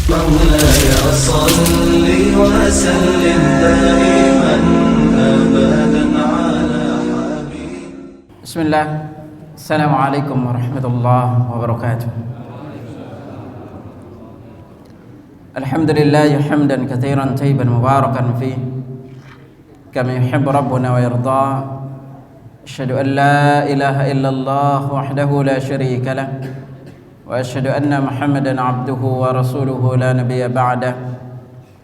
مولاي صل وسلم دائما أبدا على حبيبك. بسم الله. السلام عليكم ورحمة الله وبركاته. الحمد لله حمدا كثيرا طيبا مباركا فيه كما يحب ربنا ويرضى. أشهد أن لا إله إلا الله وحده لا شريك له وأشهد أن محمدا عبده ورسوله لا نبي بعده.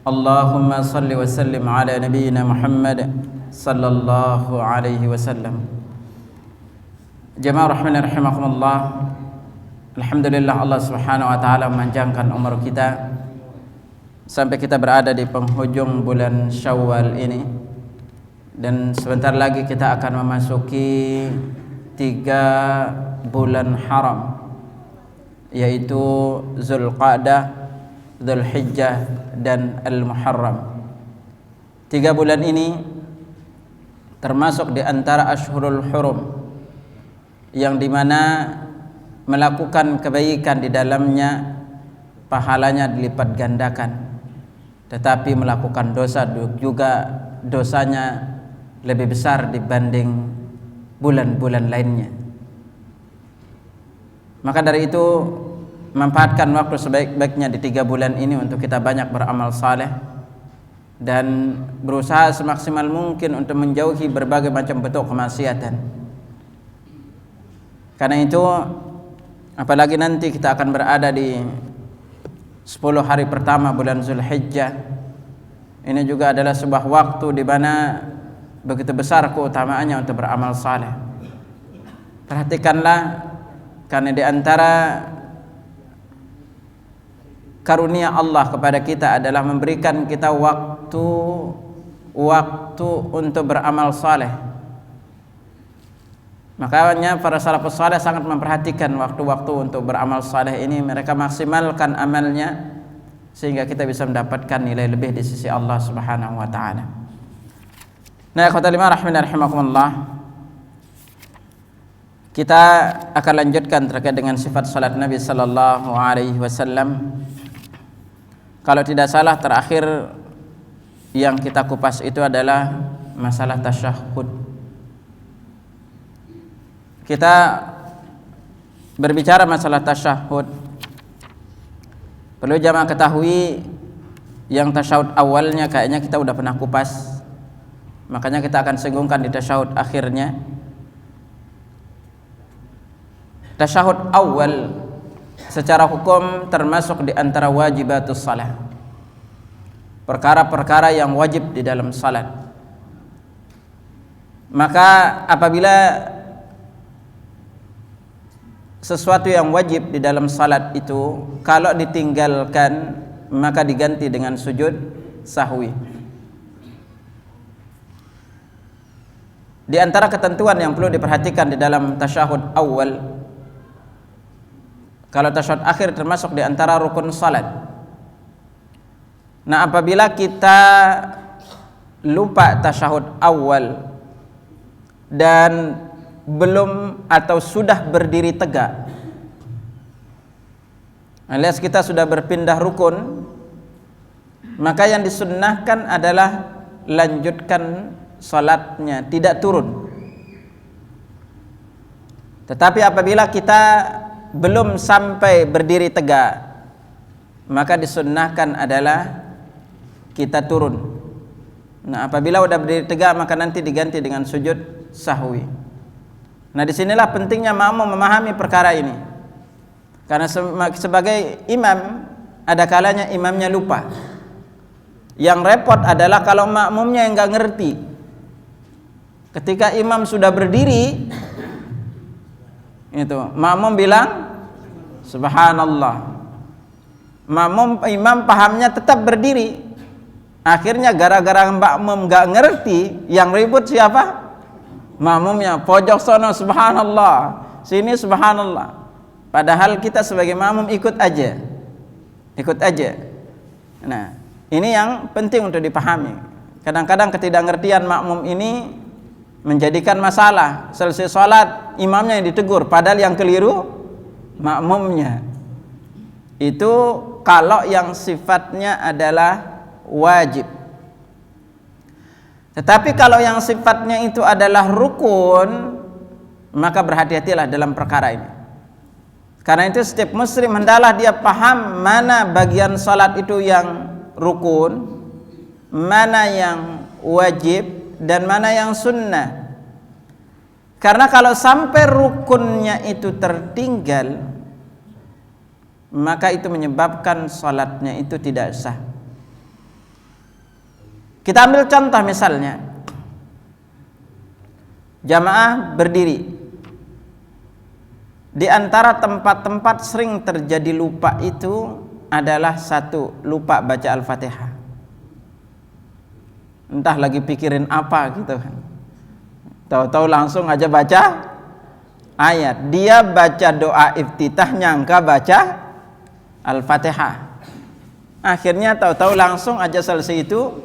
اللهم صل وسلم على نبينا محمد صلى الله عليه وسلم. Jemaah rahmani rahimakumullah. Alhamdulillah, Allah Subhanahu wa taala memanjangkan umur kita sampai kita berada di penghujung bulan Syawal ini, dan sebentar lagi kita akan memasuki 3 bulan haram, yaitu Zulqa'dah, Dzulhijjah dan Al-Muharram. 3 bulan ini termasuk di antara Ashhurul Hurum, yang dimana melakukan kebaikan di dalamnya pahalanya dilipat gandakan, tetapi melakukan dosa juga dosanya lebih besar dibanding bulan-bulan lainnya. Maka dari itu, manfaatkan waktu sebaik-baiknya di 3 bulan ini untuk kita banyak beramal saleh dan berusaha semaksimal mungkin untuk menjauhi berbagai macam bentuk kemaksiatan. Karena itu, apalagi nanti kita akan berada di 10 hari pertama bulan Zulhijjah, ini juga adalah sebuah waktu di mana begitu besar keutamaannya untuk beramal saleh. Perhatikanlah, karena di antara karunia Allah kepada kita adalah memberikan kita waktu untuk beramal saleh. Makanya para salafus saleh sangat memperhatikan waktu-waktu untuk beramal saleh ini. Mereka maksimalkan amalnya sehingga kita bisa mendapatkan nilai lebih di sisi Allah Subhanahu wa taala. Nah, ikhwatal iman rahimani rahimakumullah, kita akan lanjutkan terkait dengan sifat salat Nabi sallallahu alaihi wasallam. Kalau tidak salah, terakhir yang kita kupas itu adalah masalah tasyahhud. Kita berbicara masalah tasyahud, perlu jamaah ketahui yang tasyahud awalnya kayaknya kita udah pernah kupas, makanya kita akan singgungkan di tasyahud akhirnya. Tasyahud awal secara hukum termasuk di antara wajibatus salat, perkara-perkara yang wajib di dalam salat. Maka apabila sesuatu yang wajib di dalam salat itu kalau ditinggalkan maka diganti dengan sujud sahwi. Di antara ketentuan yang perlu diperhatikan di dalam tasyahud awal, kalau tasyahud akhir termasuk di antara rukun salat. Nah, apabila kita lupa tasyahud awal dan belum atau sudah berdiri tegak, alias kita sudah berpindah rukun, maka yang disunnahkan adalah lanjutkan salatnya, tidak turun. Tetapi apabila kita belum sampai berdiri tegak, maka disunnahkan adalah kita turun. Nah, apabila sudah berdiri tegak maka nanti diganti dengan sujud sahwi. Nah, disinilah pentingnya makmum memahami perkara ini, karena sebagai imam ada kalanya imamnya lupa. Yang repot adalah kalau makmumnya yang nggak ngerti. Ketika imam sudah berdiri, itu makmum bilang subhanallah, imam pahamnya tetap berdiri. Akhirnya gara-gara makmum nggak ngerti, yang ribut siapa? Makmumnya. Pojok sono subhanallah, sini subhanallah. Padahal kita sebagai makmum ikut aja. Nah, ini yang penting untuk dipahami. Kadang-kadang ketidakngertian makmum ini menjadikan masalah. Selesai sholat imamnya yang ditegur, padahal yang keliru makmumnya. Itu kalau yang sifatnya adalah wajib. Tetapi kalau yang sifatnya itu adalah rukun, maka berhati-hatilah dalam perkara ini. Karena itu setiap muslim hendaklah dia paham mana bagian salat itu yang rukun, mana yang wajib, dan mana yang sunnah. Karena kalau sampai rukunnya itu tertinggal, maka itu menyebabkan salatnya itu tidak sah. Kita ambil contoh misalnya, jamaah berdiri. Di antara tempat-tempat sering terjadi lupa itu adalah satu, lupa baca Al-Fatihah. Entah lagi pikirin apa gitu kan. Tahu-tahu langsung aja baca ayat. Dia baca doa iftitah nyangka baca Al-Fatihah. Akhirnya tahu-tahu langsung aja selesai itu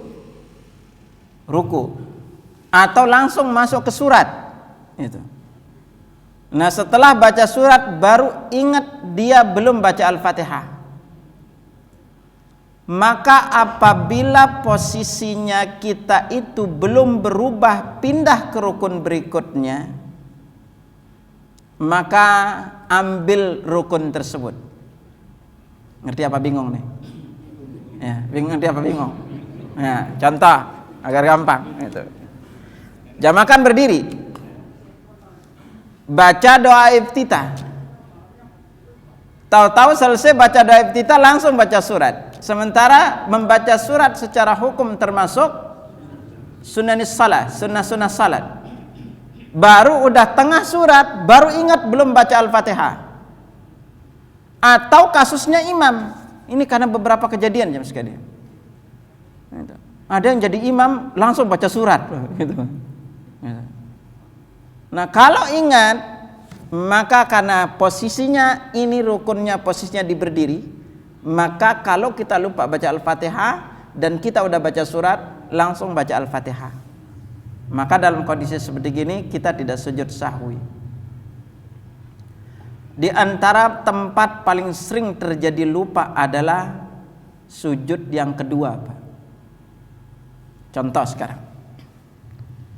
ruku. Atau langsung masuk ke surat. Itu. Nah, setelah baca surat baru ingat dia belum baca Al-Fatihah. Maka apabila posisinya kita itu belum berubah pindah ke rukun berikutnya, maka ambil rukun tersebut. Ngerti apa bingung nih? Ya, bingung ngerti apa bingung? Ya, contoh agar gampang itu. Jamakan berdiri. Baca doa iftitah. Tahu-tahu selesai baca doa iftitah langsung baca surat. Sementara membaca surat secara hukum termasuk sunanis salat, sunnah-sunnah salat. Baru udah tengah surat, baru ingat belum baca Al-Fatihah. Atau kasusnya imam. Ini karena beberapa kejadian jam sekalian. Ada yang jadi imam langsung baca surat gitu. Nah, kalau ingat, maka karena posisinya ini rukunnya posisinya di berdiri, maka kalau kita lupa baca Al-Fatihah dan kita udah baca surat, langsung baca Al-Fatihah. Maka dalam kondisi seperti ini kita tidak sujud sahwi. Di antara tempat paling sering terjadi lupa adalah sujud yang kedua, Pak. Contoh sekarang,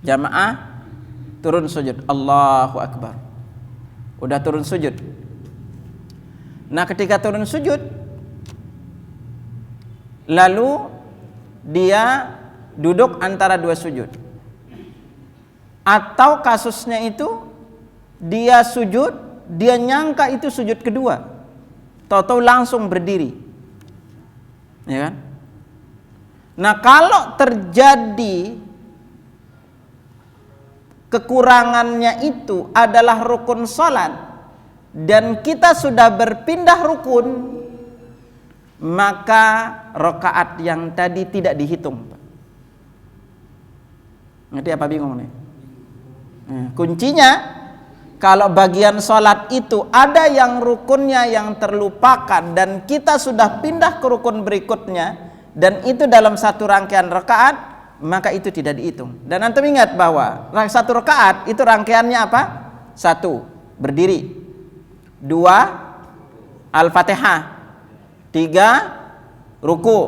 jamaah turun sujud, Allahu Akbar. Udah turun sujud. Nah, ketika turun sujud, lalu dia duduk antara dua sujud. Atau kasusnya itu dia sujud, dia nyangka itu sujud kedua, tahu-tahu langsung berdiri, ya kan? Nah, kalau terjadi kekurangannya itu adalah rukun salat dan kita sudah berpindah rukun, maka rakaat yang tadi tidak dihitung. Ngerti apa bingung nih? Kuncinya, kalau bagian salat itu ada yang rukunnya yang terlupakan dan kita sudah pindah ke rukun berikutnya dan itu dalam satu rangkaian rakaat, maka itu tidak dihitung. Dan antum ingat bahwa satu rakaat itu rangkaiannya apa? 1, berdiri. 2, Al-Fatihah. 3, ruku.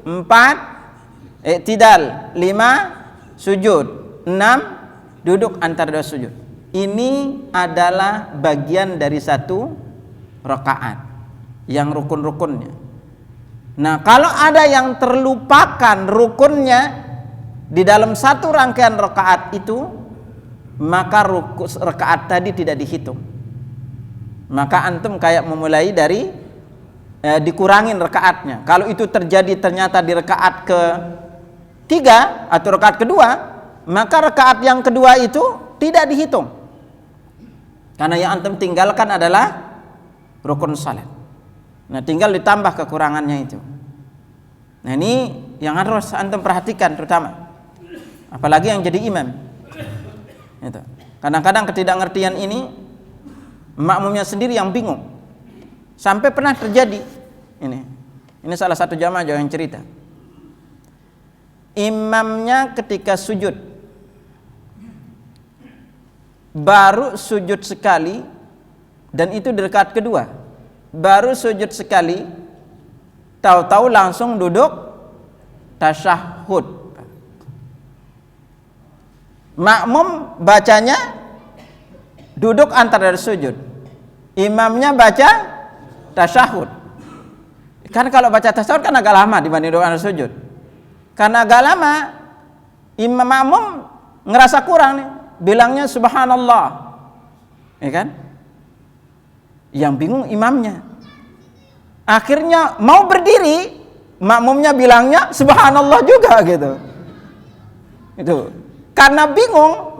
4, i'tidal. 5, sujud. 6, duduk antara dua sujud. Ini adalah bagian dari satu rakaat yang rukun-rukunnya. Nah, kalau ada yang terlupakan rukunnya di dalam satu rangkaian rakaat itu, maka rakaat tadi tidak dihitung. Maka antum kayak memulai dari dikurangin rakaatnya. Kalau itu terjadi ternyata di rakaat ke-3 atau rakaat kedua, maka rakaat yang kedua itu tidak dihitung. Karena yang antum tinggalkan adalah rukun salat. Nah, tinggal ditambah kekurangannya itu. Nah, ini yang harus antum perhatikan terutama. Apalagi yang jadi imam. Itu. Kadang-kadang ketidakngertian ini makmumnya sendiri yang bingung. Sampai pernah terjadi ini salah satu jamaah yang cerita. Imamnya ketika sujud baru sujud sekali, dan itu di rakaat kedua. Baru sujud sekali, tahu-tahu langsung duduk tasyahud. Makmum bacanya duduk antara sujud, imamnya baca tasyahud. Kan kalau baca tasyahud kan agak lama dibanding duduk antara sujud. Karena agak lama, imam makmum ngerasa kurang nih, bilangnya subhanallah, ya kan? Yang bingung imamnya. Akhirnya mau berdiri, makmumnya bilangnya subhanallah juga gitu. Itu. Karena bingung,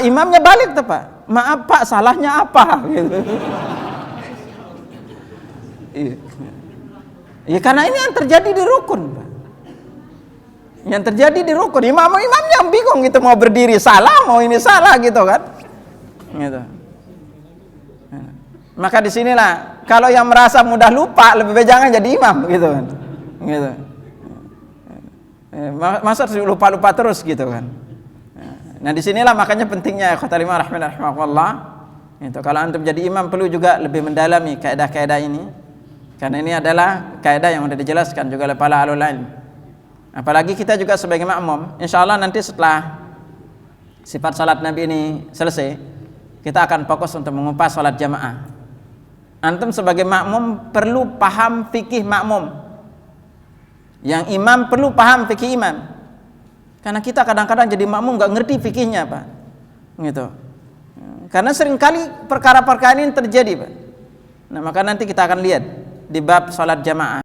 imamnya balik tuh Pak. Maaf Pak, salahnya apa? Gitu. Ya karena ini yang terjadi di rukun, Pak. Yang terjadi di rukun, imamnya yang bingung gitu, mau berdiri salah, mau ini salah gitu kan. Gitu. Maka disinilah kalau yang merasa mudah lupa lebih baik jangan jadi imam gitu kan. Gitu. Masa lupa-lupa terus gitu kan. Nah disinilah makanya pentingnya ikhwatal iman rahimakumullah. Itu kalau antum jadi imam perlu juga lebih mendalami kaidah-kaidah ini. Karena ini adalah kaidah yang sudah dijelaskan juga oleh para ulul ilm. Apalagi kita juga sebagai makmum, insyaallah nanti setelah sifat salat Nabi ini selesai, kita akan fokus untuk mengupas salat jamaah. Antum sebagai makmum perlu paham fikih makmum. Yang imam perlu paham fikih imam. Karena kita kadang-kadang jadi makmum nggak ngerti fikihnya, Pak. Gitu. Karena seringkali perkara-perkara ini terjadi, Pak. Nah, maka nanti kita akan lihat di bab salat jamaah.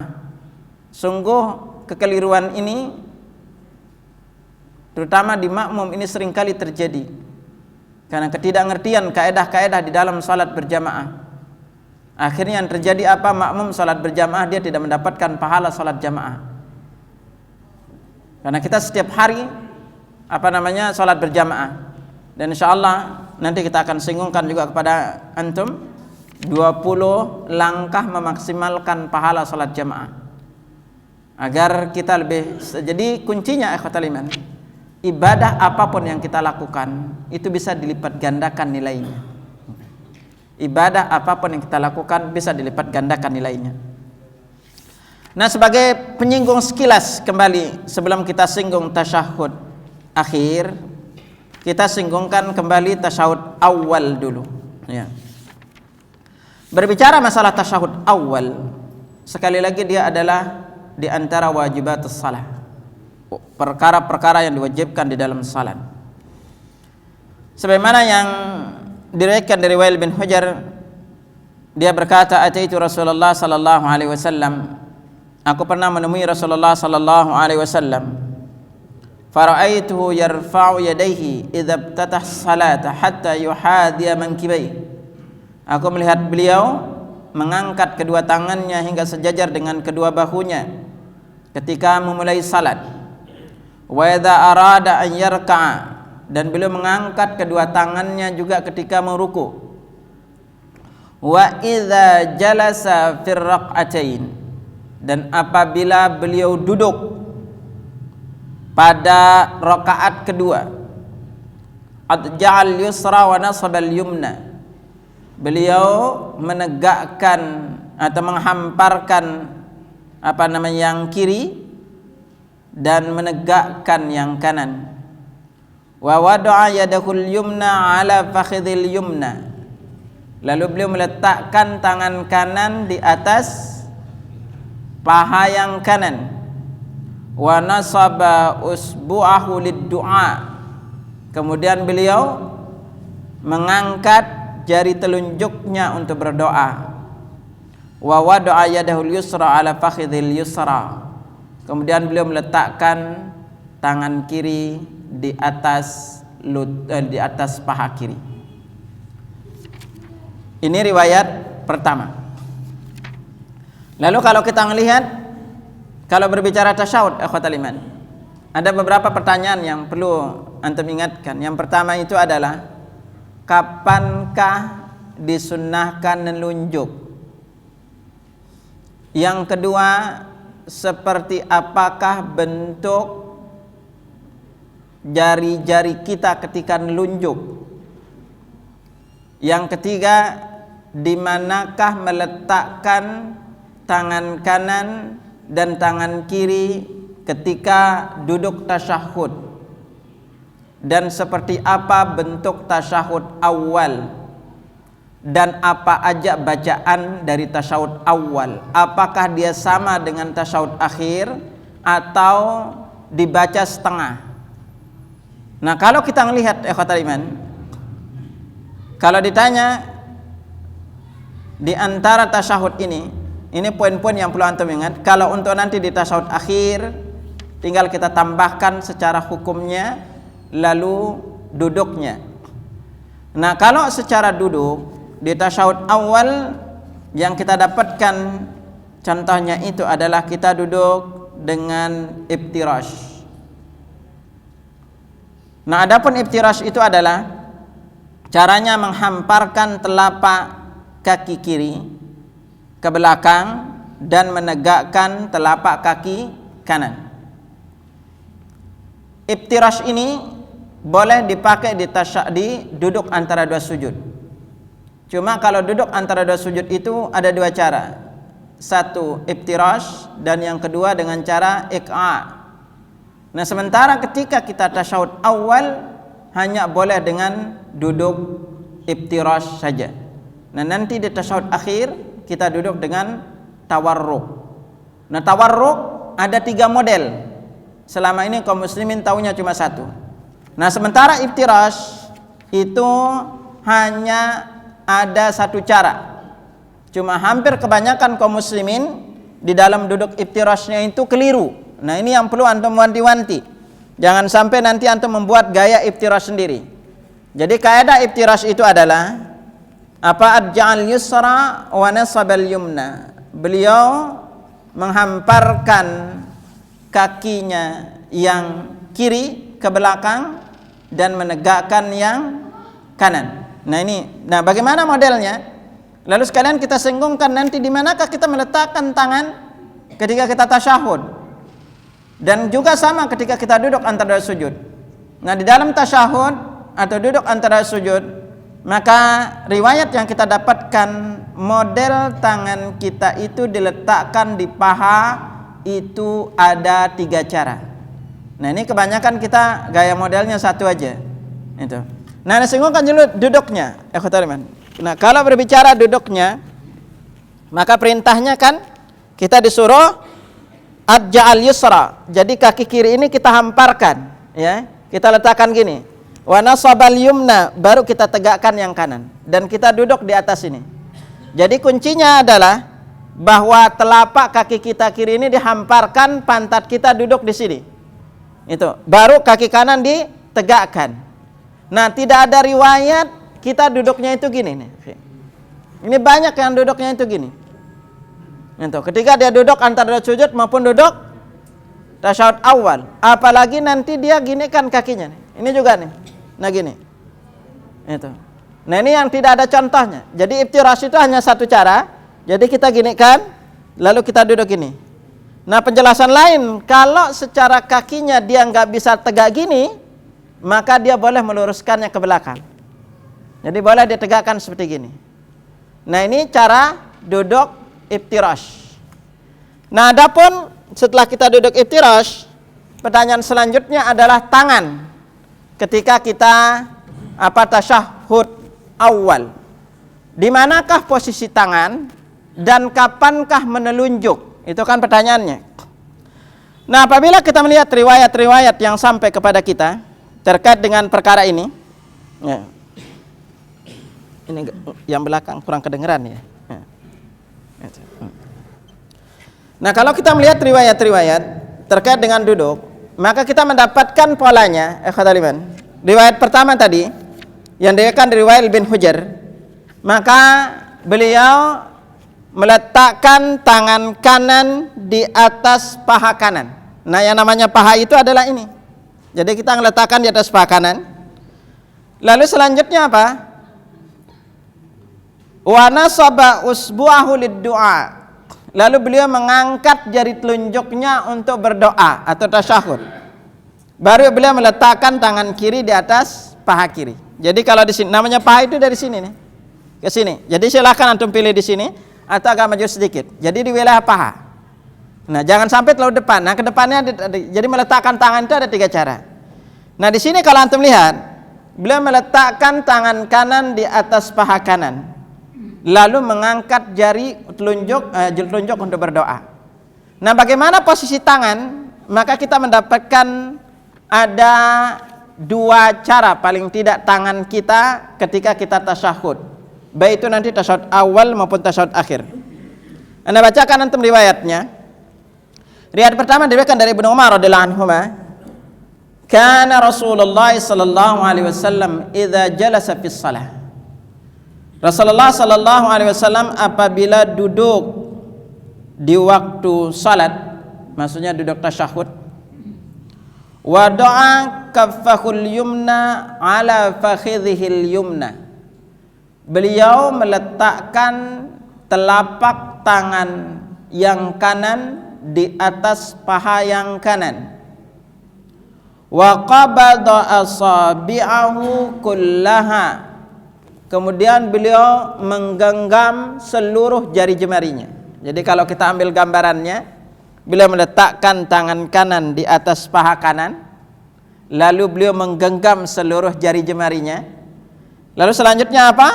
Sungguh kekeliruan ini terutama di makmum ini seringkali terjadi. Karena ketidakngertian kaedah-kaedah di dalam salat berjamaah. Akhirnya yang terjadi apa? Makmum salat berjamaah dia tidak mendapatkan pahala salat jamaah. Karena kita setiap hari salat berjamaah. Dan insyaallah nanti kita akan singgungkan juga kepada antum 20 langkah memaksimalkan pahala salat jamaah. Agar kita lebih, jadi kuncinya ikhwatal iman, ibadah apapun yang kita lakukan itu bisa dilipat gandakan nilainya. Ibadah apapun yang kita lakukan bisa dilipat gandakan nilainya. Nah, sebagai penyinggung sekilas kembali sebelum kita singgung tasyahud akhir, kita singgungkan kembali tasyahud awal dulu. Ya. Berbicara masalah tasyahud awal, sekali lagi dia adalah di antara wajibatus salat. Perkara-perkara yang diwajibkan di dalam salat. Sebagaimana yang diriwayatkan dari Wail bin Hujr, dia berkata, ataitu Rasulullah sallallahu alaihi wasallam, aku pernah menemui Rasulullah sallallahu alaihi wasallam, faraaituhu yarfa'u yadayhi idza ibtatah salata hatta yuhadiya mankibai. Aku melihat beliau mengangkat kedua tangannya hingga sejajar dengan kedua bahunya ketika memulai salat. Wa idza arada an yarka'a, dan beliau mengangkat kedua tangannya juga ketika meruku. Wa idza jalasa fir raq'atain, dan apabila beliau duduk pada rakaat kedua, adja'al yusra wa nasabal yumna, beliau menegakkan atau menghamparkan yang kiri dan menegakkan yang kanan. Wa wada'a yadahul yumna ala fakhidil yumna, lalu beliau meletakkan tangan kanan di atas paha yang kanan. Wa nasaba usbu'ahu lid-du'a, kemudian beliau mengangkat jari telunjuknya untuk berdoa. Wa wada'a yadahul yusra ala fakhidil yusra, kemudian beliau meletakkan tangan kiri di atas paha kiri. Ini riwayat pertama. Lalu kalau kita melihat, kalau berbicara tasyahud ikhwatal iman, ada beberapa pertanyaan yang perlu antum ingatkan. Yang pertama itu adalah, kapankah disunnahkan menunjuk? Yang kedua, seperti apakah bentuk jari-jari kita ketika menunjuk? Yang ketiga, di manakah meletakkan tangan kanan dan tangan kiri ketika duduk tasyahud, dan seperti apa bentuk tasyahud awal, dan apa aja bacaan dari tasyahud awal, apakah dia sama dengan tasyahud akhir atau dibaca setengah. Nah, kalau kita melihat ikhwatal iman, kalau ditanya di antara tasyahud ini poin-poin yang perlu antum ingat. Kalau untuk nanti di tasyahud akhir, tinggal kita tambahkan secara hukumnya, lalu duduknya. Nah, kalau secara duduk di tasyahud awal yang kita dapatkan contohnya itu adalah kita duduk dengan iftirash. Nah, adapun iftirash itu adalah caranya menghamparkan telapak kaki kiri ke belakang dan menegakkan telapak kaki kanan. Iftirash ini boleh dipakai di duduk antara dua sujud. Cuma kalau duduk antara dua sujud itu ada dua cara. Satu iftirash, dan yang kedua dengan cara iq'a'. Nah, sementara ketika kita tasyahud awal hanya boleh dengan duduk iftirash saja. Nah, nanti di tasyahud akhir kita duduk dengan tawarruk. Nah, tawarruk ada 3 model. Selama ini kaum muslimin taunya cuma 1. Nah, sementara iftirash itu hanya ada 1 cara. Cuma hampir kebanyakan kaum muslimin di dalam duduk iftirashnya itu keliru. Nah, ini yang perlu antum wanti-wanti. Jangan sampai nanti antum membuat gaya iftirash sendiri. Jadi kaidah iftirash itu adalah adja'al yusra wa nasabal yumna. Beliau menghamparkan kakinya yang kiri ke belakang dan menegakkan yang kanan. Nah, bagaimana modelnya? Lalu sekalian kita singgungkan nanti di manakah kita meletakkan tangan ketika kita tasyahud. Dan juga sama ketika kita duduk antara sujud. Nah, di dalam tasyahud atau duduk antara sujud, maka riwayat yang kita dapatkan model tangan kita itu diletakkan di paha itu ada 3 cara. Nah, ini kebanyakan kita gaya modelnya 1 aja. Itu. Nah, singgungkan dulu duduknya. Nah, kalau berbicara duduknya, maka perintahnya kan kita disuruh adja'al yusra. Jadi kaki kiri ini kita hamparkan, ya. Kita letakkan gini. Wa nasabal yumna, baru kita tegakkan yang kanan dan kita duduk di atas ini. Jadi kuncinya adalah bahwa telapak kaki kita kiri ini dihamparkan, pantat kita duduk di sini. Itu. Baru kaki kanan ditegakkan. Nah, tidak ada riwayat kita duduknya itu gini nih. Ini banyak yang duduknya itu gini. Itu. Ketika dia duduk antara sujud maupun duduk tasyahud awal, apalagi nanti dia gini kan kakinya nih. Ini juga nih. Nah, gini. Itu. Nah, ini yang tidak ada contohnya. Jadi iftirash itu hanya 1 cara. Jadi kita gini kan, lalu kita duduk gini. Nah, penjelasan lain, kalau secara kakinya dia nggak bisa tegak gini, maka dia boleh meluruskannya ke belakang. Jadi boleh ditegakkan seperti gini. Nah, ini cara duduk iftirash. Nah, adapun setelah kita duduk iftirash, pertanyaan selanjutnya adalah tangan. Ketika kita tasyahud awal, di manakah posisi tangan dan kapankah menelunjuk? Itu kan pertanyaannya. Nah, apabila kita melihat riwayat-riwayat yang sampai kepada kita terkait dengan perkara ini, ya. Ini yang belakang kurang kedengeran ya. Nah, kalau kita melihat riwayat-riwayat terkait dengan duduk, maka kita mendapatkan polanya. Riwayat pertama tadi yang diriwayatkan dari Wail bin Hujr, maka beliau meletakkan tangan kanan di atas paha kanan. Nah, yang namanya paha itu adalah ini. Jadi kita meletakkan di atas paha kanan. Lalu selanjutnya apa? Wa nasaba usbu'ahu lid-du'a. Lalu beliau mengangkat jari telunjuknya untuk berdoa atau tasyahud. Baru beliau meletakkan tangan kiri di atas paha kiri. Jadi kalau di sini namanya paha itu dari sini nih ke sini. Jadi silakan antum pilih di sini atau agak maju sedikit. Jadi di wilayah paha. Nah, jangan sampai terlalu depan. Nah, ke depannya jadi meletakkan tangan itu ada 3 cara. Nah, di sini kalau antum lihat, beliau meletakkan tangan kanan di atas paha kanan, lalu mengangkat jari telunjuk untuk berdoa. Nah, bagaimana posisi tangan? Maka kita mendapatkan ada 2 cara paling tidak tangan kita ketika kita tasyahud. Baik itu nanti tasyahud awal maupun tasyahud akhir. Anda bacakan antum riwayatnya. Riwayat pertama diriwayatkan dari Ibnu Umar radhiyallahu anhu, kana Rasulullah sallallahu alaihi wasallam idza jalasa fi shalah. Rasulullah sallallahu alaihi wasallam apabila duduk di waktu salat, maksudnya duduk tasyahud, wada'a kaffahul yumna ala fakhidhihil yumna. Beliau meletakkan telapak tangan yang kanan di atas paha yang kanan. Wa qabada asabi'ahu kullaha. Kemudian beliau menggenggam seluruh jari jemarinya. Jadi kalau kita ambil gambarannya, beliau meletakkan tangan kanan di atas paha kanan, lalu beliau menggenggam seluruh jari jemarinya. Lalu selanjutnya apa?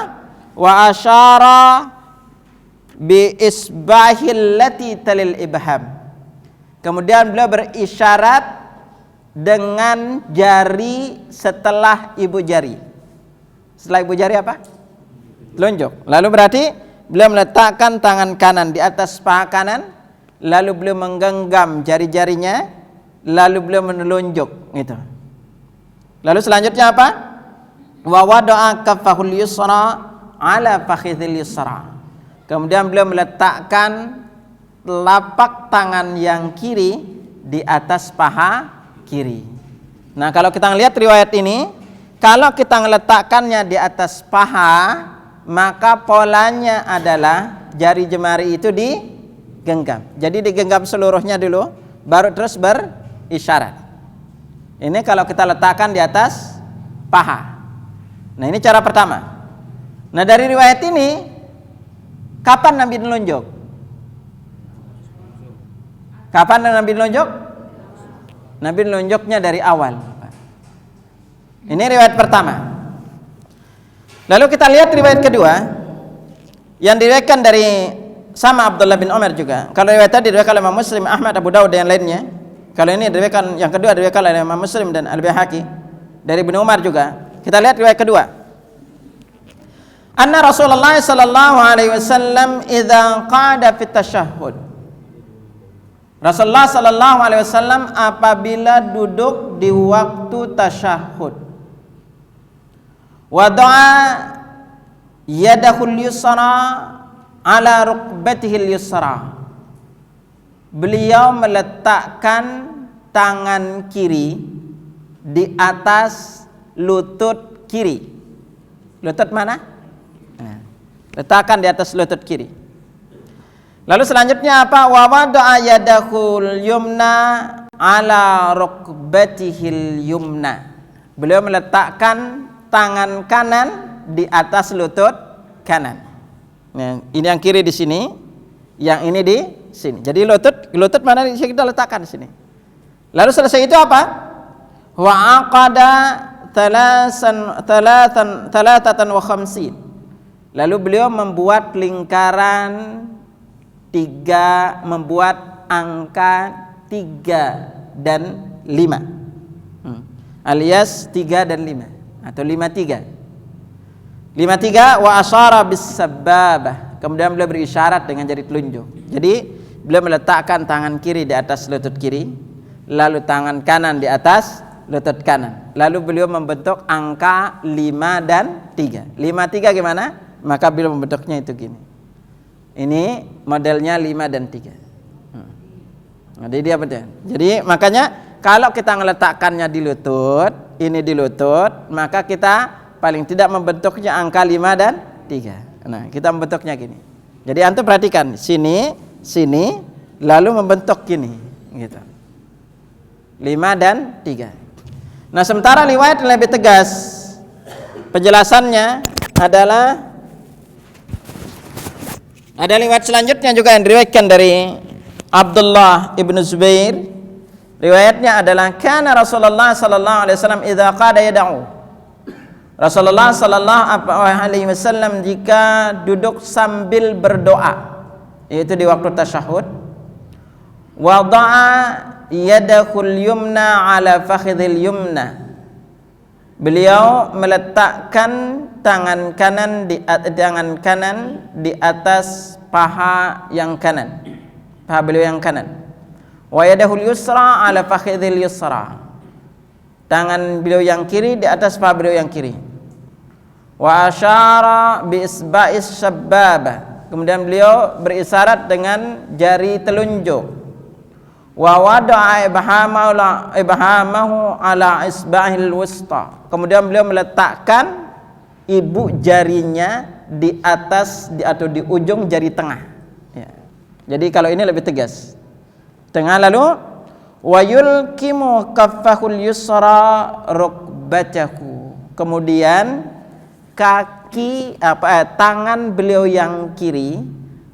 Wa asyara bi isbahil lati talil ibham. Kemudian beliau berisyarat dengan jari setelah ibu jari. Setelah ibu jari apa? Telunjuk. Lalu berarti beliau meletakkan tangan kanan di atas paha kanan, lalu beliau menggenggam jari-jarinya, lalu beliau menelunjuk gitu. Lalu selanjutnya apa? Wa wada'a kaffahul yusra ala fakhidhil yusra. Kemudian beliau meletakkan telapak tangan yang kiri di atas paha kiri. Nah, kalau kita lihat riwayat ini, kalau kita meletakkannya di atas paha, maka polanya adalah jari jemari itu digenggam. Jadi digenggam seluruhnya dulu, baru terus berisyarat. Ini kalau kita letakkan di atas paha. Nah, ini cara pertama. Nah, dari riwayat ini, kapan Nabi menunjuk? Kapan Nabi menunjuk? Nabi menunjuknya dari awal. Ini riwayat pertama. Lalu kita lihat riwayat kedua yang diriwayatkan dari sama Abdullah bin Umar juga. Kalau riwayat tadi diriwayatkan oleh Imam Muslim, Ahmad, Abu Dawud dan lainnya. Kalau ini diriwayatkan yang kedua diriwayatkan oleh Imam Muslim dan Al-Baihaqi dari Ibnu Umar juga. Kita lihat riwayat kedua. Anna Rasulullah sallallahu alaihi wasallam idza qada fi tasyahhud. Rasulullah sallallahu alaihi wasallam apabila duduk di waktu tasyahud, wada'a yadahul yusra ala rukbatihil yusra. Beliau meletakkan tangan kiri di atas lutut kiri. Lutut mana? Letakkan di atas lutut kiri. Lalu selanjutnya apa? Wa wada'a yadahul yumna ala rukbatihil yumna. Beliau meletakkan tangan kanan di atas lutut kanan. Nah, ini yang kiri di sini, yang ini di sini. Jadi lutut mana di sini kita letakkan di sini. Lalu selesai itu apa? Wa aqada thalathatan wa khamsin. Lalu beliau membuat lingkaran 3, membuat angka 3 dan 5, alias 3 dan 5 atau 53. 53 wa asyara bis sababah. Kemudian beliau berisyarat dengan jari telunjuk. Jadi beliau meletakkan tangan kiri di atas lutut kiri, lalu tangan kanan di atas lutut kanan. Lalu beliau membentuk angka 5 dan 3. 5, 3 gimana? Maka beliau membentuknya itu gini. Ini modelnya 5 dan 3. Jadi dia betul. Jadi makanya kalau kita meletakkannya di lutut, ini di lutut, maka kita paling tidak membentuknya angka 5 dan 3. Nah, kita membentuknya gini. Jadi antum perhatikan, sini, sini, lalu membentuk gini, gitu. 5 dan 3. Nah, sementara riwayat lebih tegas. Penjelasannya adalah ada riwayat selanjutnya juga yang diriwayatkan dari Abdullah ibn Zubair, riwayatnya adalah kana Rasulullah sallallahu alaihi wasallam idza qada yad'u. Rasulullah sallallahu alaihi wasallam jika duduk sambil berdoa, yaitu di waktu tasyahud, wada'a yadahul yumna ala fakhidhil yumna. Beliau meletakkan tangan kanan di atas paha yang kanan, paha beliau yang kanan. Wa yadahul yusra ala fakhidhil yusra. Tangan beliau yang kiri di atas paha beliau yang kiri. Wa asyara bi isba'is sababah. Kemudian beliau berisyarat dengan jari telunjuk. Wa wada'a ibhamahu ala isba'il wusta. Kemudian beliau meletakkan ibu jarinya di atas atau di ujung jari tengah. Ya. Jadi kalau ini lebih tegas. Tengah, lalu wa yulkimu kaffahul yusra rukbatahu. Kemudian tangan beliau yang kiri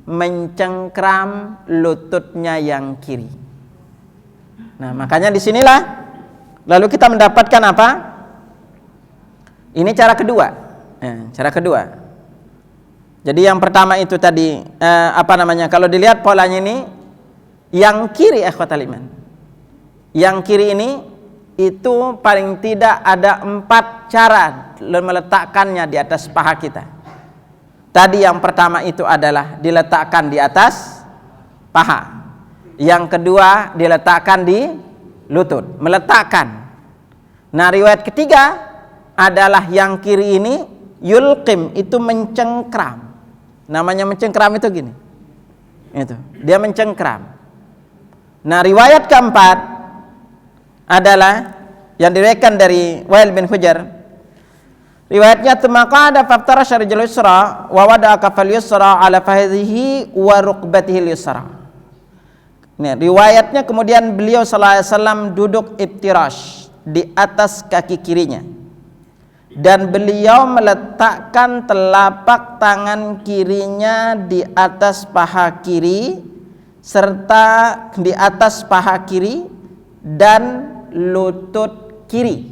mencengkram lututnya yang kiri. Nah, makanya disinilah lalu kita mendapatkan apa? Ini cara kedua. Cara kedua. Jadi yang pertama itu tadi kalau dilihat polanya ini, yang kiri ikhwatal iman. Yang kiri ini itu paling tidak ada 4 cara meletakkannya di atas paha kita. Tadi yang pertama itu adalah diletakkan di atas paha. Yang kedua diletakkan di lutut, meletakkan. Nah, riwayat ketiga adalah yang kiri ini yulqim, itu mencengkram. Namanya mencengkram itu gini. Itu, dia mencengkram. Nah, riwayat keempat adalah yang diriwayatkan dari Wail bin Hujr. Riwayatnya tumaqada faftara syarjul yusra wa wada'a kafal yusra ala fahdhihi wa rukbatihi yusra. Nah, riwayatnya kemudian beliau sallallahu alaihi wasallam duduk iftirash di atas kaki kirinya, dan beliau meletakkan telapak tangan kirinya di atas paha kiri serta di atas paha kiri dan lutut kiri.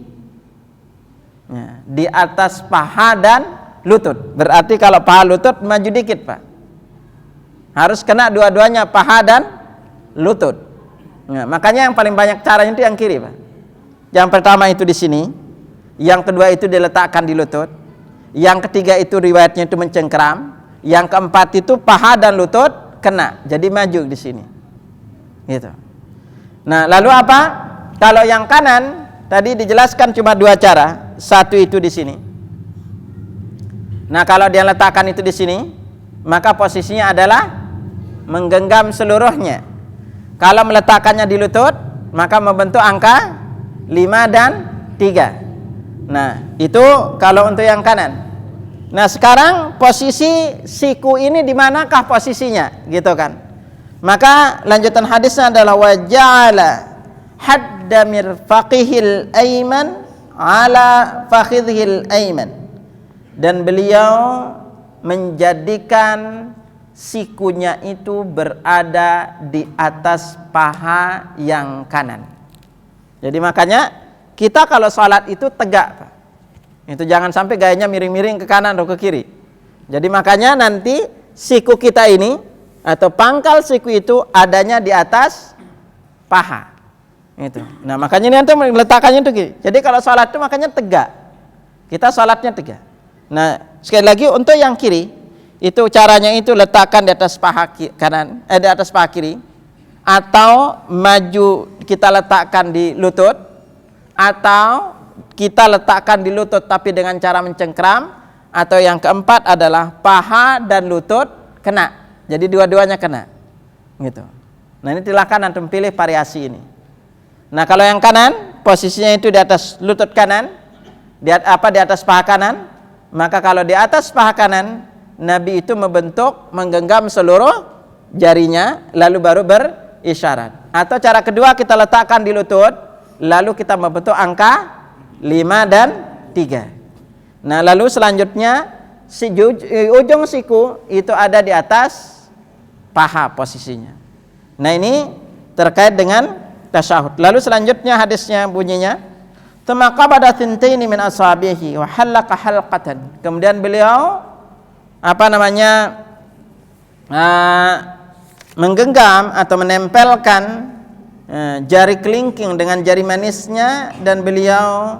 Nah, di atas paha dan lutut. Berarti kalau paha lutut maju dikit, Pak. Harus kena dua-duanya, paha dan lutut. Nah, makanya yang paling banyak caranya itu yang kiri, Pak. Yang pertama itu di sini, yang kedua itu diletakkan di lutut, yang ketiga itu riwayatnya itu mencengkram, yang keempat itu paha dan lutut kena, jadi maju di sini. Gitu. Nah, lalu apa? Kalau yang kanan tadi dijelaskan cuma 2 cara, satu itu di sini. Nah, kalau dia letakkan itu di sini, maka posisinya adalah menggenggam seluruhnya. Kalau meletakkannya di lutut, maka membentuk angka 5 dan 3. Nah, itu kalau untuk yang kanan. Nah, sekarang posisi siku ini di manakah posisinya? Gitu kan. Maka lanjutan hadisnya adalah waja'ala hadda mirfaqihil aiman ala fakhidhil aiman. Dan beliau menjadikan sikunya itu berada di atas paha yang kanan. Jadi makanya kita kalau sholat itu tegak, Pak. Itu jangan sampai gayanya miring-miring ke kanan atau ke kiri. Jadi makanya nanti siku kita ini atau pangkal siku itu adanya di atas paha. Itu. Nah, makanya ini nanti meletakkannya itu gini. Jadi kalau sholat itu makanya tegak. Kita sholatnya tegak. Nah, sekali lagi untuk yang kiri itu caranya itu letakkan di atas paha kanan, di atas paha kiri, atau maju kita letakkan di lutut, atau kita letakkan di lutut tapi dengan cara mencengkram, atau yang keempat adalah paha dan lutut kena. Jadi dua-duanya kena. Gitu. Nah, ini silakan antum pilih variasi ini. Nah, kalau yang kanan posisinya itu di atas lutut kanan, di atas paha kanan, maka kalau di atas paha kanan Nabi itu menggenggam seluruh jarinya lalu baru berisyarat. Atau cara kedua kita letakkan di lutut lalu kita membentuk angka 5 dan 3. Nah, lalu selanjutnya ujung siku itu ada di atas paha posisinya. Nah, ini terkait dengan tasyahud. Lalu selanjutnya hadisnya bunyinya, "Tsumma qabada thintaini min asabihi wa halaqa halqatan." Kemudian beliau menggenggam atau menempelkan jari kelingking dengan jari manisnya dan beliau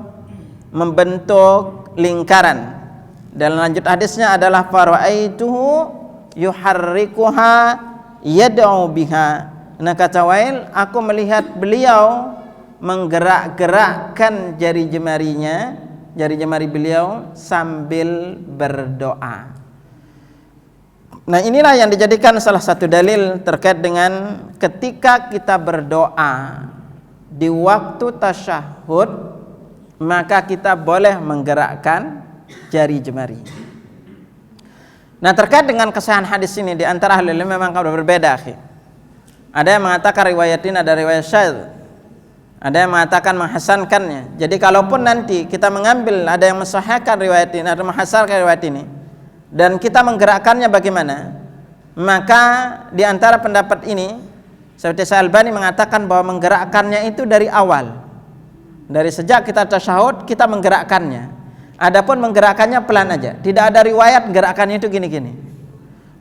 membentuk lingkaran. Dan lanjut hadisnya adalah faraaituhu yuharrikuha yad'u biha. Nah, kata Wail, aku melihat beliau menggerak-gerakkan jari jemari beliau sambil berdoa. Nah, inilah yang dijadikan salah satu dalil terkait dengan ketika kita berdoa di waktu tasyahud, maka kita boleh menggerakkan jari jemari. Nah, terkait dengan kesahihan hadis ini di antara ahli ilmu memang berbeda, akhi. Ada yang mengatakan riwayat ini ada riwayat syadz. Ada yang mengatakan menghasankannya. Jadi kalaupun nanti kita mengambil ada yang mensahihkan riwayat ini atau menghasankan riwayat ini dan kita menggerakkannya bagaimana? Maka di antara pendapat ini seperti Syekh Albani mengatakan bahwa menggerakkannya itu dari awal. Dari sejak kita tasyahud kita menggerakkannya. Adapun menggerakkannya pelan aja. Tidak ada riwayat gerakannya itu gini-gini.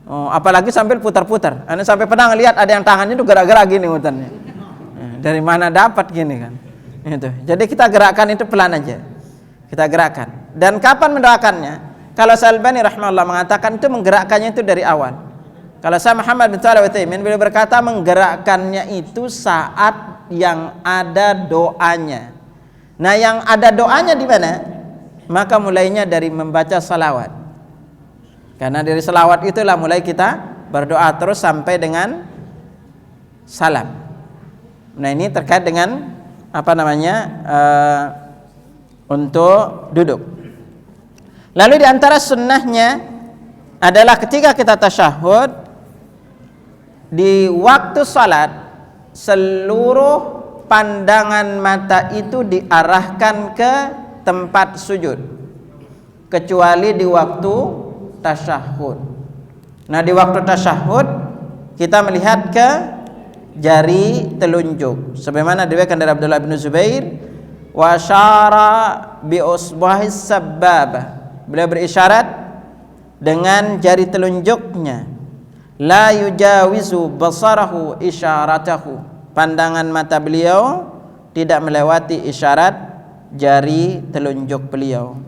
Oh, apalagi sambil putar-putar. Anda sampai pernah ngelihat ada yang tangannya itu gerak-gerak gini mutarnya. Dari mana dapat gini kan? Itu. Jadi kita gerakan itu pelan aja. Kita gerakan. Dan kapan menggerakkannya? Kalau Syekh Albani rahimahullah mengatakan itu menggerakkannya itu dari awal. Kalau Syekh Muhammad bin Shalih Al-Utsaimin beliau berkata menggerakkannya itu saat yang ada doanya. Nah, yang ada doanya di mana? Maka mulainya dari membaca salawat. Karena dari salawat itulah mulai kita berdoa terus sampai dengan salam. Nah, ini terkait dengan untuk duduk. Lalu di antara sunnahnya adalah ketika kita tasyahud di waktu salat seluruh pandangan mata itu diarahkan ke tempat sujud kecuali di waktu tasyahud. Nah, di waktu tasyahud kita melihat ke jari telunjuk sebagaimana diriwayatkan dari Abdullah bin Zubair, wa syara bi usbahis sababah. Beliau berisyarat dengan jari telunjuknya, la yujawizu basarahu isyaratahu. Pandangan mata beliau tidak melewati isyarat jari telunjuk beliau.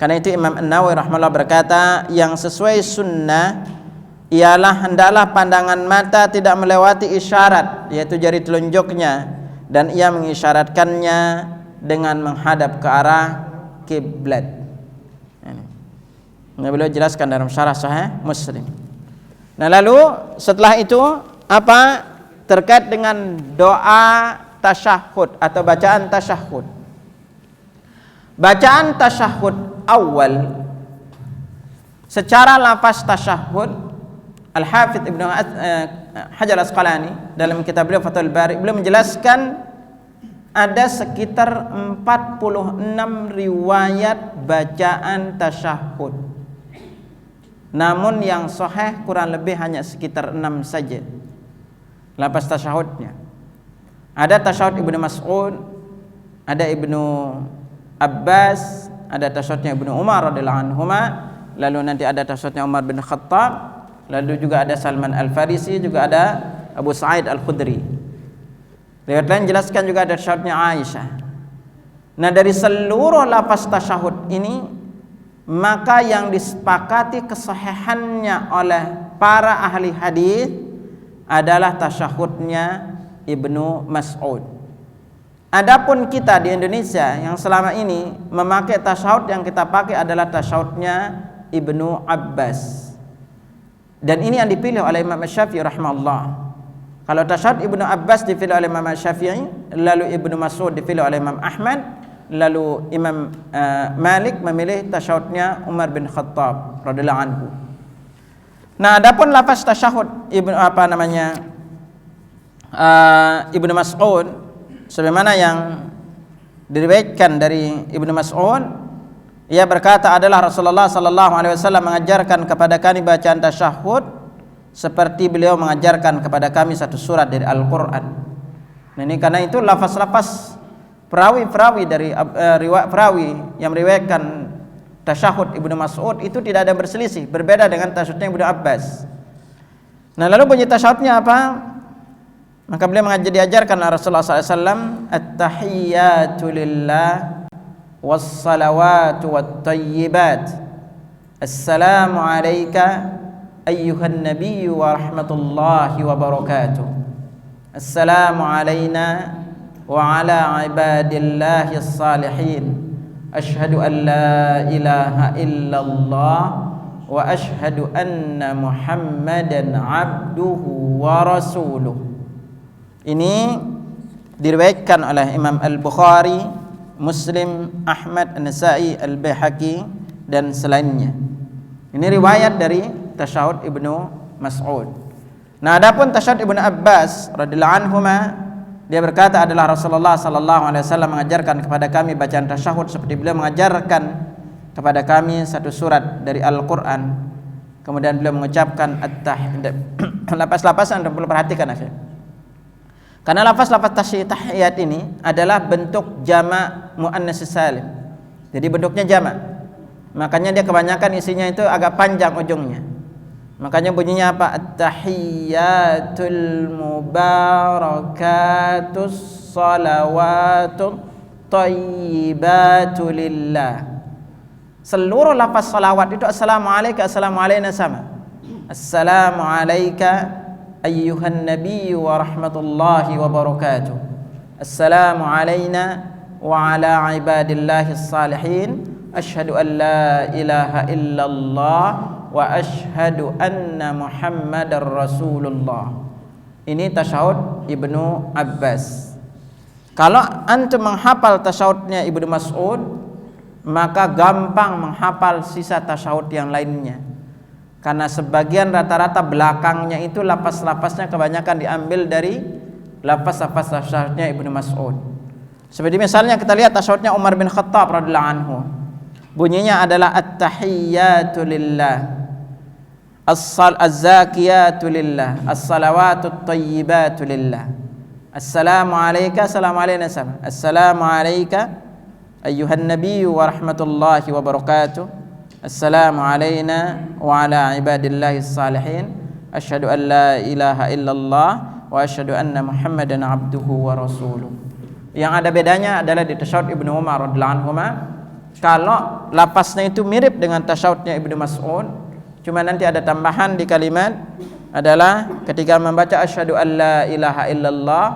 Karena itu Imam An-Nawawi rahimahullah berkata, yang sesuai sunnah ialah hendaklah pandangan mata tidak melewati isyarat, yaitu jari telunjuknya, dan ia mengisyaratkannya dengan menghadap ke arah kiblat. Ini beliau jelaskan dalam syarah Sahih Muslim. Nah, lalu setelah itu apa terkait dengan doa tasyahud atau bacaan tasyahud? Bacaan tasyahud awal secara lafaz tasyahud, Al-Hafidz Ibnu Hajar Al-Asqalani dalam kitab beliau Fathul Bari beliau menjelaskan ada sekitar 46 riwayat bacaan tasyahud. Namun yang sahih kurang lebih hanya sekitar 6 saja lafaz tasyahudnya. Ada tasyahud Ibnu Mas'ud, ada Ibnu Abbas, ada tasyahudnya Ibnu Umar radhiyallahu anhuma, lalu nanti ada tasyahudnya Umar bin Khattab, lalu juga ada Salman Al-Farisi, juga ada Abu Sa'id Al-Khudri. Riwayat lain jelaskan juga ada tasyahudnya Aisyah. Nah, dari seluruh lafaz tasyahud ini maka yang disepakati kesahihannya oleh para ahli hadis adalah tasyahudnya Ibnu Mas'ud. Adapun kita di Indonesia yang selama ini memakai tasyahud yang kita pakai adalah tasyahudnya Ibnu Abbas. Dan ini yang dipilih oleh Imam Syafi'i rahimahullah. Kalau tasyahud Ibnu Abbas dipilih oleh Imam Syafi'i, lalu Ibnu Mas'ud dipilih oleh Imam Ahmad, lalu Imam Malik memilih tasyahudnya Umar bin Khattab radhiyallahu anhu. Nah, adapun lafaz tasyahud Ibnu Mas'ud sebagaimana yang diriwayatkan dari Ibnu Mas'ud, ia berkata adalah Rasulullah sallallahu alaihi wasallam mengajarkan kepada kami bacaan tasyahud seperti beliau mengajarkan kepada kami satu surat dari Al-Quran. Nah, ini karena itu lafaz-lafaz perawi-perawi dari perawi yang meriwayatkan tasyahud Ibnu Mas'ud itu tidak ada berselisih, berbeda dengan tasyahudnya Ibnu Abbas. Nah, lalu bunyi tasyahudnya apa? Maka beliau diajarkan oleh Rasulullah SAW, at-tahiyyatu lillah was-salawatu wat-tayyibat, assalamu alayka ayyuhan nabiyyu wa rahmatullahi wa barakatuh, assalamu alayna wa ala ibadillahi as-salihin, ashhadu an la ilaha illallah wa ashhadu anna muhammadan abduhu wa rasuluh. Ini diriwayatkan oleh Imam Al-Bukhari, Muslim, Ahmad, An-Nasa'i, Al-Baihaqi dan selainnya. Ini riwayat dari tasyahud Ibnu Mas'ud. Nah, adapun tasyahud Ibnu Abbas radhiyallahu anhuma, dia berkata adalah Rasulullah sallallahu alaihi wasallam mengajarkan kepada kami bacaan tasyahud seperti beliau mengajarkan kepada kami satu surat dari Al-Qur'an. Kemudian beliau mengucapkan lapas-lapas Anda perlu perhatikan akhirnya. Karena lafaz-lafaz tahiyat ini adalah bentuk jamak muannas salim. Jadi bentuknya jamak. Makanya dia kebanyakan isinya itu agak panjang ujungnya. Makanya bunyinya apa? At-tahiyyatul mubarakatus salawatut thayyibatu lillah. Seluruh lafaz salawat itu assalamu alayka, assalamu alayna sama. Assalamu alayka ayyuhan nabiyyu wa rahmatullahi wa barakatuh, assalamu alayna wa ala ibadillahi salihin, ashhadu an la ilaha illallah wa ashhadu anna muhammadar rasulullah. Ini tasyahud Ibnu Abbas. Kalau antum menghafal tasyahudnya Ibnu Mas'ud, maka gampang menghafal sisa tasyahud yang lainnya. Karena sebagian rata-rata belakangnya itu lapas-lapasnya kebanyakan diambil dari lapas-lapas tasyahudnya Ibnu Mas'ud. Seperti misalnya kita lihat tasyahudnya Umar bin Khattab radhiyallahu anhu. Bunyinya adalah at-tahiyyatu lillah, az-zakiyatu lillah, as-salawatut thayyibatu lillah, assalamu alayka, assalamu alayna sama, assalamu alayka ayyuhan nabiyyu wa rahmatullahi wa barakatuh, assalamu alayna wa ala ibadillahi salihin, asyhadu an la ilaha illallah wa asyhadu anna muhammadan abduhu wa rasuluh. Yang ada bedanya adalah di tasyahud Ibnu Umar radhiyallahu anhuma, kalau lapasnya itu mirip dengan tasyahudnya Ibnu Mas'ud, cuma nanti ada tambahan di kalimat adalah ketika membaca asyhadu an la ilaha illallah,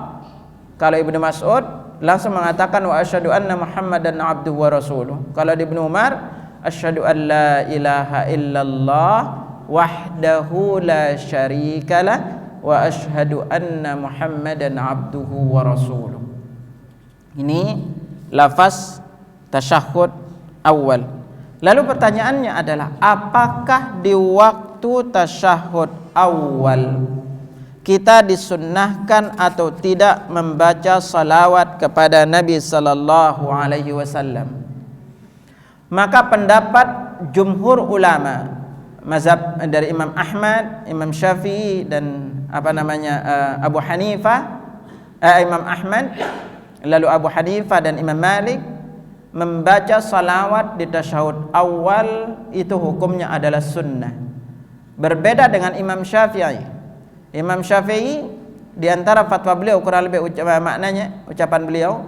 kalau Ibnu Mas'ud langsung mengatakan wa asyhadu anna muhammadan abduhu wa rasuluh. Kalau di Ibnu Umar asyhadu an la ilaha illallah wahdahu la syarikalah wa asyhadu anna muhammadan abduhu wa rasuluh. Ini lafaz tasyahud awal. Lalu pertanyaannya adalah, apakah di waktu tasyahud awal kita disunnahkan atau tidak membaca salawat kepada Nabi sallallahu alaihi wasallam? Maka pendapat jumhur ulama, mazhab dari Imam Ahmad, Imam Syafi'i dan Abu Hanifah, Imam Ahmad, lalu Abu Hanifah dan Imam Malik membaca salawat di tasyahud awal itu hukumnya adalah sunnah. Berbeda dengan Imam Syafi'i. Imam Syafi'i di antara fatwa beliau kurang lebih ucapan beliau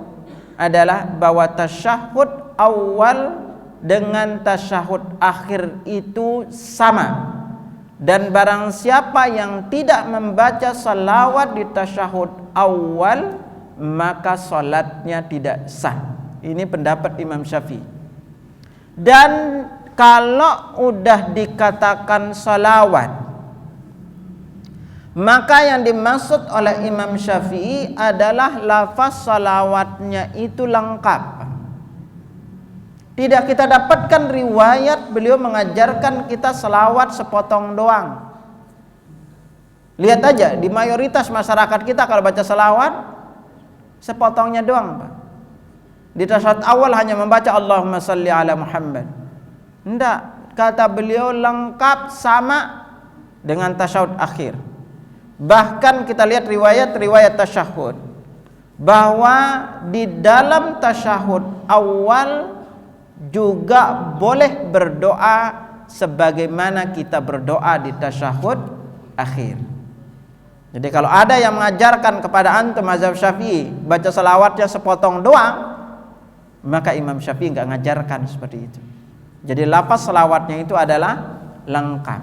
adalah bahwa tasyahud awal dengan tasyahud akhir itu sama, dan barang siapa yang tidak membaca salawat di tasyahud awal maka salatnya tidak sah. Ini pendapat Imam Syafi'i. Dan kalau udah dikatakan salawat, maka yang dimaksud oleh Imam Syafi'i adalah lafaz salawatnya itu lengkap. Tidak kita dapatkan riwayat beliau mengajarkan kita salawat sepotong doang. Lihat aja di mayoritas masyarakat kita kalau baca salawat sepotongnya doang, Pak. Di tasyahud awal hanya membaca Allahumma salli ala Muhammad. Enggak, kata beliau lengkap sama dengan tasyahud akhir. Bahkan kita lihat riwayat tasyahud bahwa di dalam tasyahud awal juga boleh berdoa sebagaimana kita berdoa di tasyahud akhir. Jadi kalau ada yang mengajarkan kepada antum mazhab Syafi'i baca selawatnya sepotong doang, maka Imam Syafi'i enggak ngajarkan seperti itu. Jadi lafaz selawatnya itu adalah lengkap.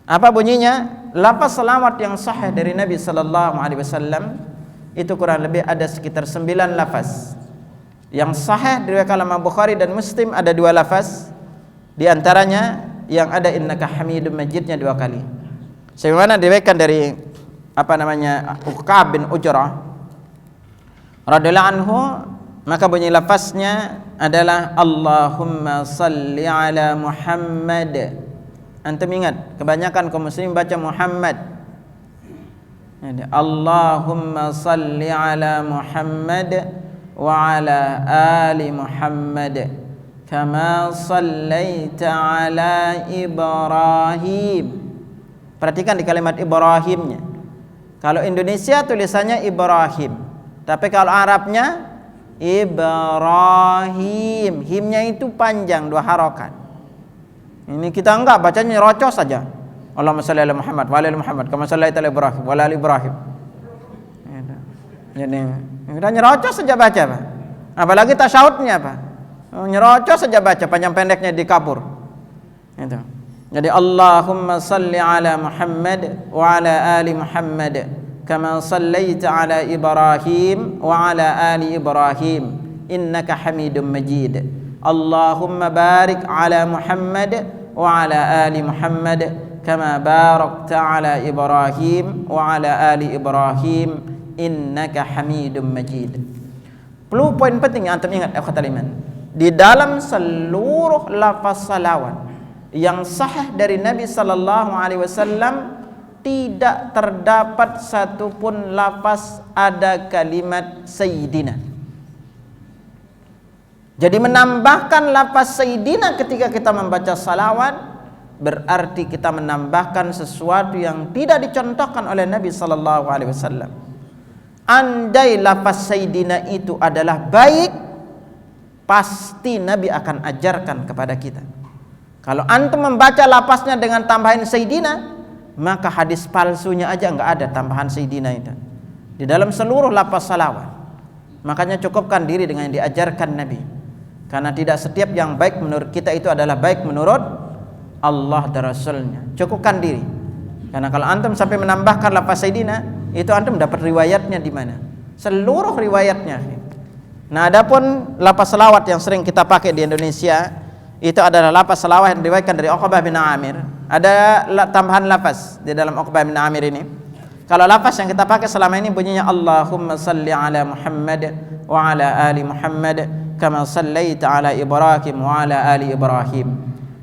Apa bunyinya? Lafaz selawat yang sahih dari Nabi sallallahu alaihi wasallam itu kurang lebih ada sekitar 9 lafaz. Yang sahih diriwayatkan oleh Imam Bukhari dan Muslim ada 2 lafaz. Di antaranya yang ada innaka Hamidum Majidnya 2 kali. Sebagaimana diriwayatkan dari Uqab bin Ujrah radhiyallahu anhu, maka bunyi lafaznya adalah Allahumma salli ala Muhammad. Antum ingat, kebanyakan kaum muslimin baca Muhammad. Allahumma salli ala Muhammad wa ala ali Muhammad kama sallaita ala Ibrahim. Perhatikan di kalimat Ibrahimnya. Kalau Indonesia tulisannya Ibrahim, tapi kalau Arabnya Ibrahim. Himnya itu panjang 2 harokat. Ini kita enggak bacanya rocos saja. Allahumma shalli ala Muhammad wa ala ali Muhammad kama shallaita ala Ibrahim wa ala ali Ibrahim. Jadi kita nyerocos saja baca, Pak. Apalagi tasyahudnya, Pak. Nyerocos saja baca, panjang pendeknya dikabur. Itu. Jadi Allahumma shalli ala Muhammad wa ala ali Muhammad kama shallaita ala Ibrahim wa ala ali Ibrahim innaka Hamidum Majid. Allahumma barik ala Muhammad wa ala ali Muhammad kama barakta ala Ibrahim wa ala ali Ibrahim innaka Hamidum Majid. Perlu poin penting yang antum ingat ikhwatal iman. Di dalam seluruh lafaz salawat yang sahih dari Nabi sallallahu alaihi wasallam tidak terdapat satupun lafaz ada kalimat sayyidina. Jadi menambahkan lafaz sayyidina ketika kita membaca salawat berarti kita menambahkan sesuatu yang tidak dicontohkan oleh Nabi sallallahu alaihi wasallam. Andai lafaz sayyidina itu adalah baik, pasti Nabi akan ajarkan kepada kita. Kalau antum membaca lafaznya dengan tambahan sayyidina, maka hadis palsunya aja enggak ada tambahan sayyidina itu di dalam seluruh lafaz salawat. Makanya cukupkan diri dengan yang diajarkan Nabi. Karena tidak setiap yang baik menurut kita itu adalah baik menurut Allah dan Rasulnya. Cukupkan diri. Karena kalau antum sampai menambahkan lafaz sayyidina, itu antum dapat riwayatnya di mana? Seluruh riwayatnya. Nah, adapun lafaz selawat yang sering kita pakai di Indonesia itu adalah lafaz selawat yang diriwayatkan dari Uqbah bin Amir. Ada tambahan lafaz di dalam Uqbah bin Amir ini. Kalau lafaz yang kita pakai selama ini bunyinya Allahumma salli ala Muhammad wa ala ali Muhammad kama sallaita ala Ibrahim wa ala ali Ibrahim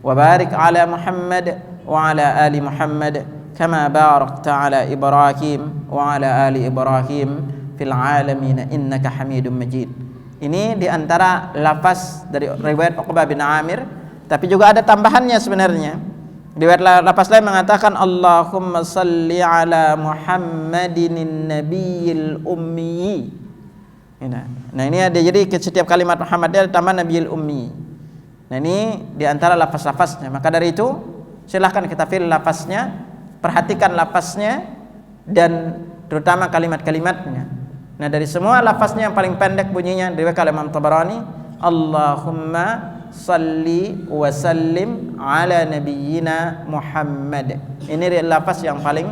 wa barik ala Muhammad wa ala ali Muhammad kama barakta ala Ibrahim wa ala ali Ibrahim fil alamin innaka Hamidum Majid. Ini diantara lafaz dari riwayat Uqbah bin Amir, tapi juga ada tambahannya sebenarnya. Riwayat lafaz lain mengatakan Allahumma salli ala Muhammadin nabiyil ummi. Nah ini ada, jadi setiap kalimat Muhammad ada tambah nabiyil ummi. Nah ini diantara lafaz-lafaznya. Maka dari itu silahkan kita pilih lafaznya, perhatikan lafaznya dan terutama kalimat-kalimatnya. Nah dari semua lafaznya yang paling pendek bunyinya diriwayatkan oleh Imam Tabarani Allahumma salli wa sallim ala nabiyyina Muhammad. Ini lafaz yang paling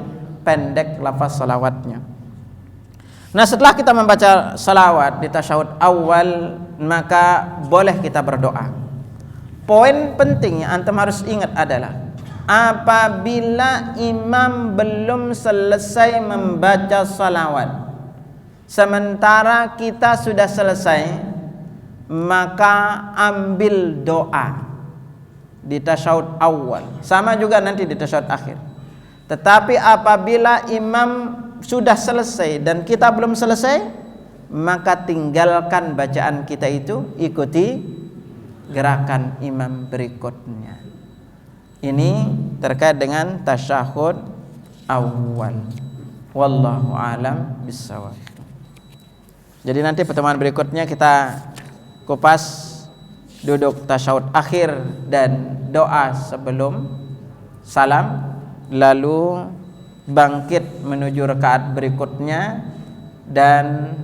pendek lafaz salawatnya. Nah setelah kita membaca salawat di tasyahud awal, maka boleh kita berdoa. Poin penting yang antum harus ingat adalah apabila imam belum selesai membaca salawat sementara kita sudah selesai, maka ambil doa di tasyahud awal, sama juga nanti di tasyahud akhir. Tetapi apabila imam sudah selesai dan kita belum selesai, maka tinggalkan bacaan kita itu, ikuti gerakan imam berikutnya. Ini terkait dengan tasyahud awal. Wallahu alam bissawab. Jadi nanti pertemuan berikutnya kita kupas duduk tasyahud akhir dan doa sebelum salam, lalu bangkit menuju rakaat berikutnya dan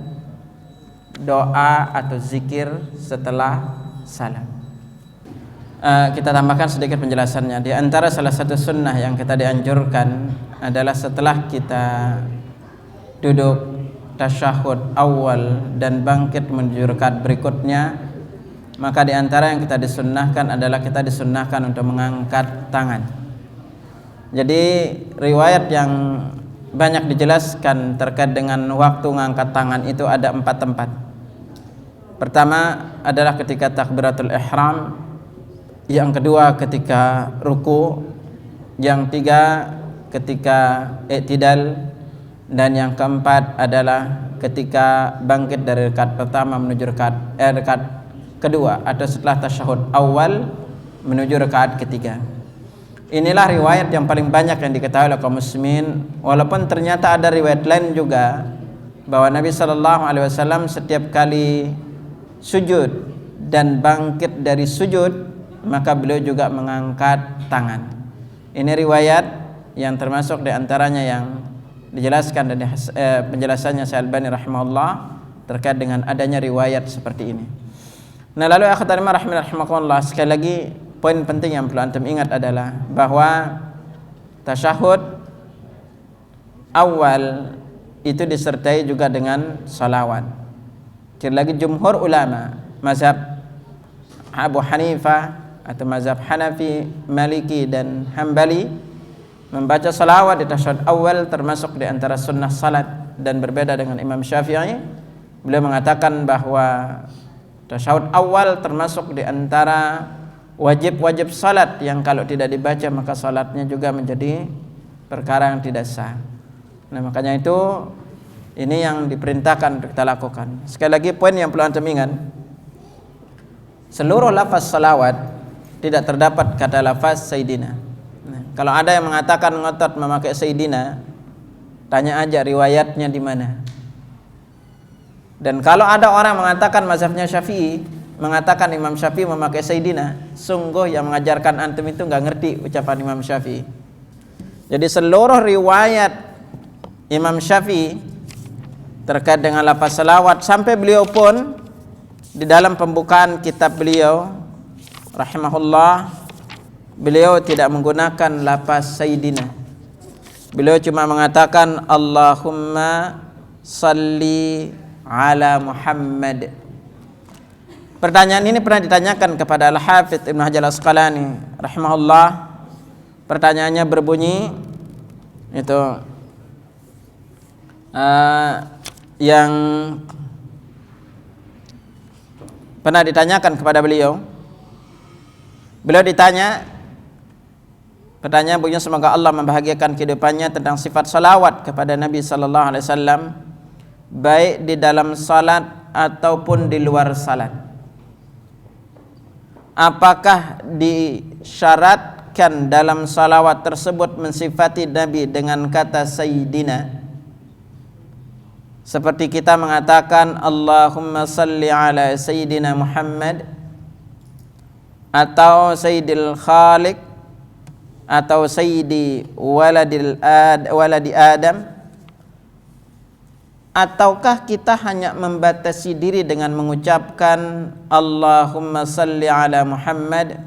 doa atau zikir setelah salam. Kita tambahkan sedikit penjelasannya. Di antara salah satu sunnah yang kita dianjurkan adalah setelah kita duduk tasyahud awal dan bangkit menuju rakaat berikutnya, maka di antara yang kita disunnahkan adalah kita disunnahkan untuk mengangkat tangan. Jadi riwayat yang banyak dijelaskan terkait dengan waktu mengangkat tangan itu ada 4 tempat. Pertama adalah ketika takbiratul ihram, yang kedua ketika ruku, yang tiga ketika i'tidal, dan yang keempat adalah ketika bangkit dari rakaat pertama menuju rakaat kedua atau setelah tasyahud awal menuju rakaat ketiga. Inilah riwayat yang paling banyak yang diketahui oleh kaum muslimin, walaupun ternyata ada riwayat lain juga bahwa Nabi SAW setiap kali sujud dan bangkit dari sujud maka beliau juga mengangkat tangan. Ini riwayat yang termasuk di antaranya yang dijelaskan dan penjelasannya Syekh Albani rahimahullah terkait dengan adanya riwayat seperti ini. Nah, lalu akhwat rahimakumullah, sekali lagi poin penting yang perlu antum ingat adalah bahwa tasyahud awal itu disertai juga dengan salawat. Sekali lagi jumhur ulama mazhab Abu Hanifah atau mazhab Hanafi, Maliki dan Hambali membaca salawat di tasyahud awal termasuk di antara sunnah salat, dan berbeda dengan Imam Syafi'i. Beliau mengatakan bahwa tasyahud awal termasuk di antara wajib-wajib salat yang kalau tidak dibaca maka salatnya juga menjadi perkara yang tidak sah. Nah, makanya itu ini yang diperintahkan untuk kita lakukan. Sekali lagi poin yang perlu antum ingat, seluruh lafaz salawat tidak terdapat kata lafaz Sayyidina. Nah, kalau ada yang mengatakan ngotot memakai Sayyidina, tanya aja riwayatnya di mana. Dan kalau ada orang mengatakan mazhabnya Syafi'i, mengatakan Imam Syafi'i memakai Sayyidina, sungguh yang mengajarkan antum itu nggak ngerti ucapan Imam Syafi'i. Jadi seluruh riwayat Imam Syafi'i terkait dengan lafaz salawat, sampai beliau pun di dalam pembukaan kitab beliau rahimahullah, beliau tidak menggunakan lafaz Sayyidina. Beliau cuma mengatakan Allahumma salli ala Muhammad. Pertanyaan ini pernah ditanyakan kepada Al-Hafidz Ibnu Hajar Al-Asqalani rahimahullah. Pertanyaannya berbunyi itu yang pernah ditanyakan kepada beliau. Beliau ditanya, pertanyaan bunyinya, semoga Allah membahagiakan kehidupannya, tentang sifat salawat kepada Nabi sallallahu alaihi wasallam baik di dalam salat ataupun di luar salat. Apakah disyaratkan dalam salawat tersebut mensifati Nabi dengan kata Sayyidina, seperti kita mengatakan Allahumma salli ala Sayyidina Muhammad, atau Sayyidil Khaliq, atau Sayyidi waladi Adam, ataukah kita hanya membatasi diri dengan mengucapkan Allahumma salli ala Muhammad?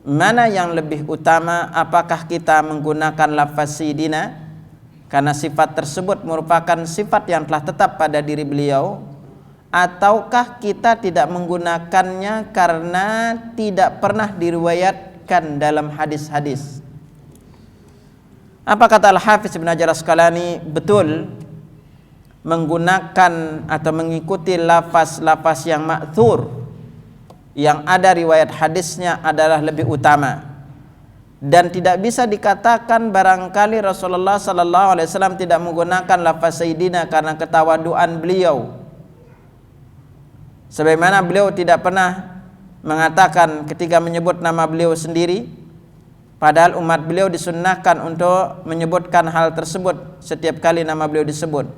Mana yang lebih utama? Apakah kita menggunakan lafaz Sayyidina karena sifat tersebut merupakan sifat yang telah tetap pada diri beliau, ataukah kita tidak menggunakannya karena tidak pernah diriwayatkan dalam hadis-hadis? Apa kata Al-Hafidz Ibnu Hajar Al-Asqalani? Betul, menggunakan atau mengikuti lafaz-lafaz yang ma'thur, yang ada riwayat hadisnya adalah lebih utama. Dan tidak bisa dikatakan barangkali Rasulullah sallallahu alaihi wasallam tidak menggunakan lafaz Sayyidina karena ketawaduan beliau. Sebagaimana beliau tidak pernah mengatakan ketika menyebut nama beliau sendiri, Padahal umat beliau disunnahkan untuk menyebutkan hal tersebut setiap kali nama beliau disebut.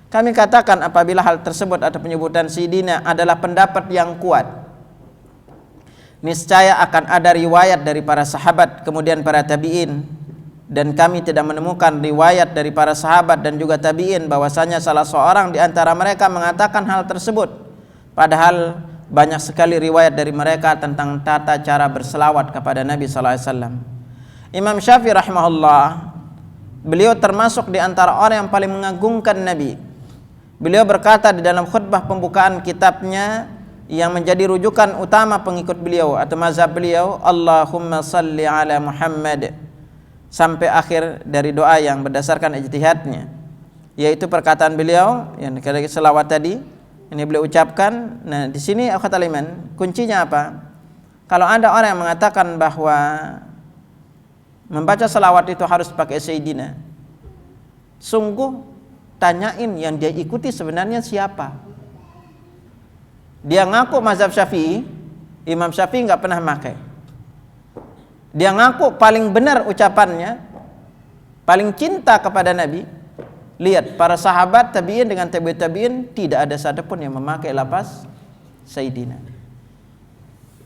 Kami katakan apabila hal tersebut atau penyebutan Sayyidina adalah pendapat yang kuat, niscaya akan ada riwayat dari para sahabat kemudian para tabi'in, dan kami tidak menemukan riwayat dari para sahabat dan juga tabi'in bahwasanya salah seorang di antara mereka mengatakan hal tersebut. Padahal banyak sekali riwayat dari mereka tentang tata cara berselawat kepada Nabi sallallahu alaihi wasallam. Imam Syafi'i rahimahullah, beliau termasuk di antara orang yang paling mengagungkan Nabi. Beliau berkata di dalam khutbah pembukaan kitabnya yang menjadi rujukan utama pengikut beliau atau mazhab beliau, Allahumma salli ala Muhammad, sampai akhir dari doa yang berdasarkan ijtihadnya, yaitu perkataan beliau yang dikatakan selawat tadi. Ini beliau ucapkan. Nah, di sini akhatul iman, kuncinya apa? Kalau ada orang yang mengatakan bahwa membaca selawat itu harus pakai Sayyidina, sungguh tanyain yang dia ikuti sebenarnya siapa. Dia ngaku mazhab Syafi'i, Imam Syafi'i nggak pernah pakai. Dia ngaku paling benar ucapannya, paling cinta kepada Nabi. Lihat para sahabat tabi'in dengan tabi'in tidak ada satupun yang memakai lafaz Sayyidina.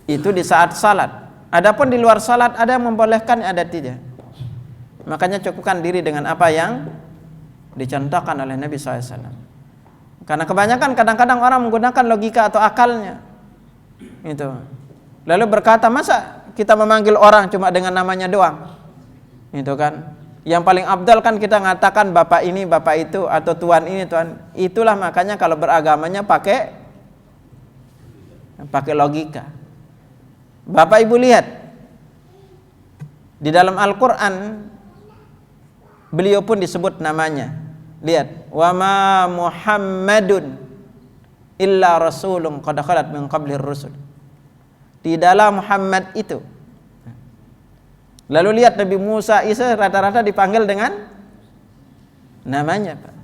Itu di saat salat. Adapun di luar salat ada yang membolehkan, ada tidak. Makanya cukupkan diri dengan apa yang dicontohkan oleh Nabi SAW. Karena kebanyakan kadang-kadang orang menggunakan logika atau akalnya. Itu. Lalu berkata, masa kita memanggil orang cuma dengan namanya doang? Itu kan. Yang paling abdal kan kita mengatakan bapak ini, bapak itu, atau tuan ini, tuan. Itulah makanya kalau beragamanya pakai logika. Bapak Ibu lihat di dalam Al-Qur'an beliau pun disebut namanya. Lihat, wa ma Muhammadun illa rasulun qad khalat min qablihir rusul. Tidaklah Muhammad itu. Lalu lihat Nabi Musa, Isa rata-rata dipanggil dengan namanya, Pak.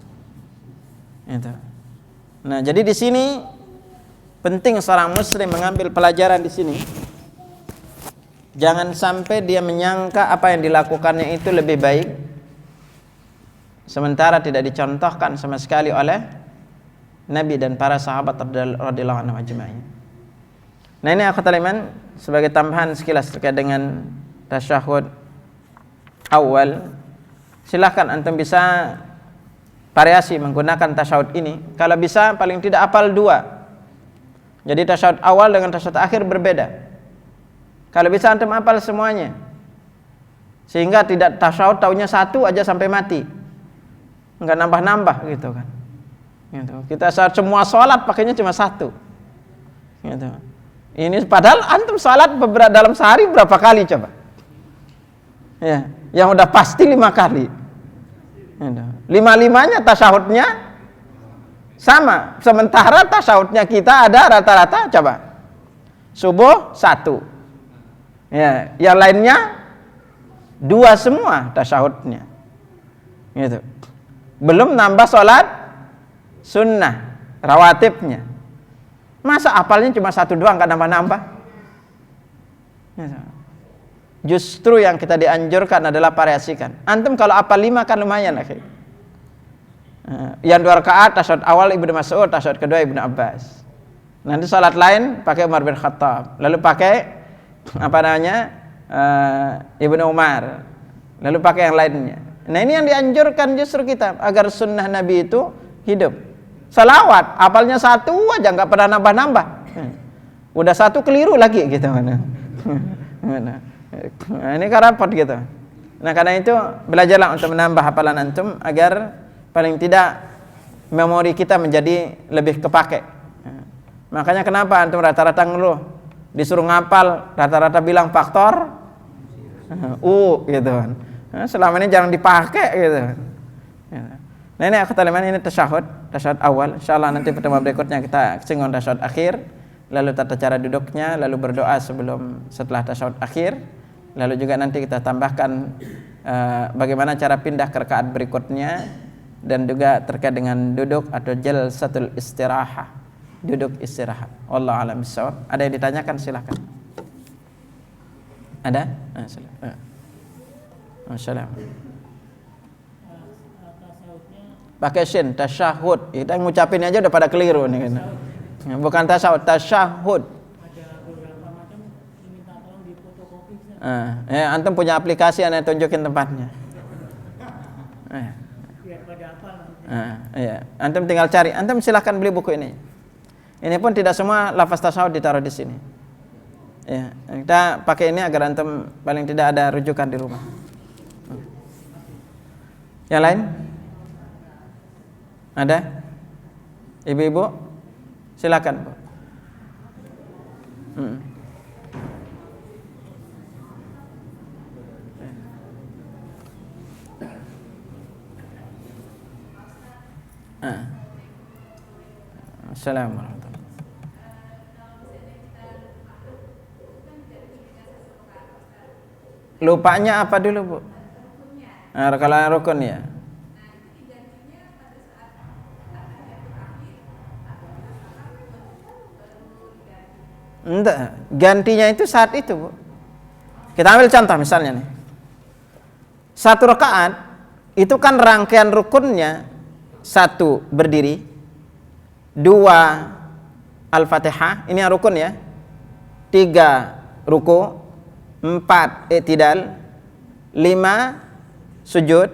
Itu. Nah, jadi di sini penting seorang muslim mengambil pelajaran di sini. Jangan sampai dia menyangka apa yang dilakukannya itu lebih baik, sementara tidak dicontohkan sama sekali oleh Nabi dan para sahabat radhiyallahu anhum ajma'in. Nah, ini akhatul iman sebagai tambahan sekilas terkait dengan tasyahud awal. Silahkan antum bisa variasi menggunakan tasyahud ini. Kalau bisa paling tidak hafal 2. Jadi tasyahud awal dengan tasyahud akhir berbeda. Kalau bisa antum hafal semuanya, sehingga tidak tasyahud taunya 1 aja sampai mati, enggak nambah-nambah gitu kan. Gitu. Kita saat semua sholat pakainya cuma 1. Gitu. Ini padahal antum sholat dalam sehari berapa kali coba? Ya, yang udah pasti 5 kali. 5-5-nya tasyahudnya sama. Sementara tasyahudnya kita ada rata-rata coba. Subuh 1. Ya, yang lainnya 2 semua tasyahudnya. Gitu. Belum nambah sholat sunnah, rawatibnya. Masa apalnya cuma 1 doang enggak nambah-nambah? Gitu. Justru yang kita dianjurkan adalah variasikan. Antum kalau apal 5 kan lumayan lah. Yang 2 rakaat tasyahud awal Ibnu Mas'ud, tasyahud kedua Ibnu Abbas. Nanti salat lain pakai Umar bin Khattab, lalu pakai Ibnu Umar, lalu pakai yang lainnya. Nah, ini yang dianjurkan justru kita agar sunnah Nabi itu hidup. Salawat apalnya 1 aja enggak pernah nambah-nambah. Udah 1 keliru lagi gitu mana. Nah, ini kan repot gitu. Nah, karena itu belajarlah untuk menambah hafalan antum agar paling tidak memori kita menjadi lebih kepake. Makanya kenapa antum rata-rata ngeluh disuruh ngapal rata-rata bilang faktor gitu kan. Nah, selama ini jarang dipakai gitu. Nah, ini akhatul iman, ini tasyahud awal. Insyaallah nanti pertemuan berikutnya kita singgung tasyahud akhir, lalu tata cara duduknya, lalu berdoa setelah tasyahud akhir. Lalu juga nanti kita tambahkan bagaimana cara pindah ke rakaat berikutnya, dan juga terkait dengan duduk atau jalsatul istirahah, duduk istirahat. Wallahu a'lam bishawab. Ada yang ditanyakan, silakan. Ada? Silakan. Assalamualaikum. Pakai shin, tasyahud. Kita ngucapin aja udah pada keliru nih kan. Bukan tasyahud, tasyahud. Antum punya aplikasi, Anda tunjukin tempatnya. Iya. Antum tinggal cari. Antum silahkan beli buku ini. Ini pun tidak semua lafaz tasyahud ditaruh di sini. Ya, kita pakai ini agar antum paling tidak ada rujukan di rumah. Yang lain? Ada? Ibu-ibu? Silakan, Bu. Assalamualaikum. Lupanya apa dulu, Bu? Kalau rukun ya. Enggak, gantinya itu saat itu, Bu. Kita ambil contoh misalnya nih. Satu rakaat itu kan rangkaian rukunnya, satu berdiri, dua Al-Fatihah, ini yang rukun ya. Tiga ruku, empat i'tidal, lima sujud,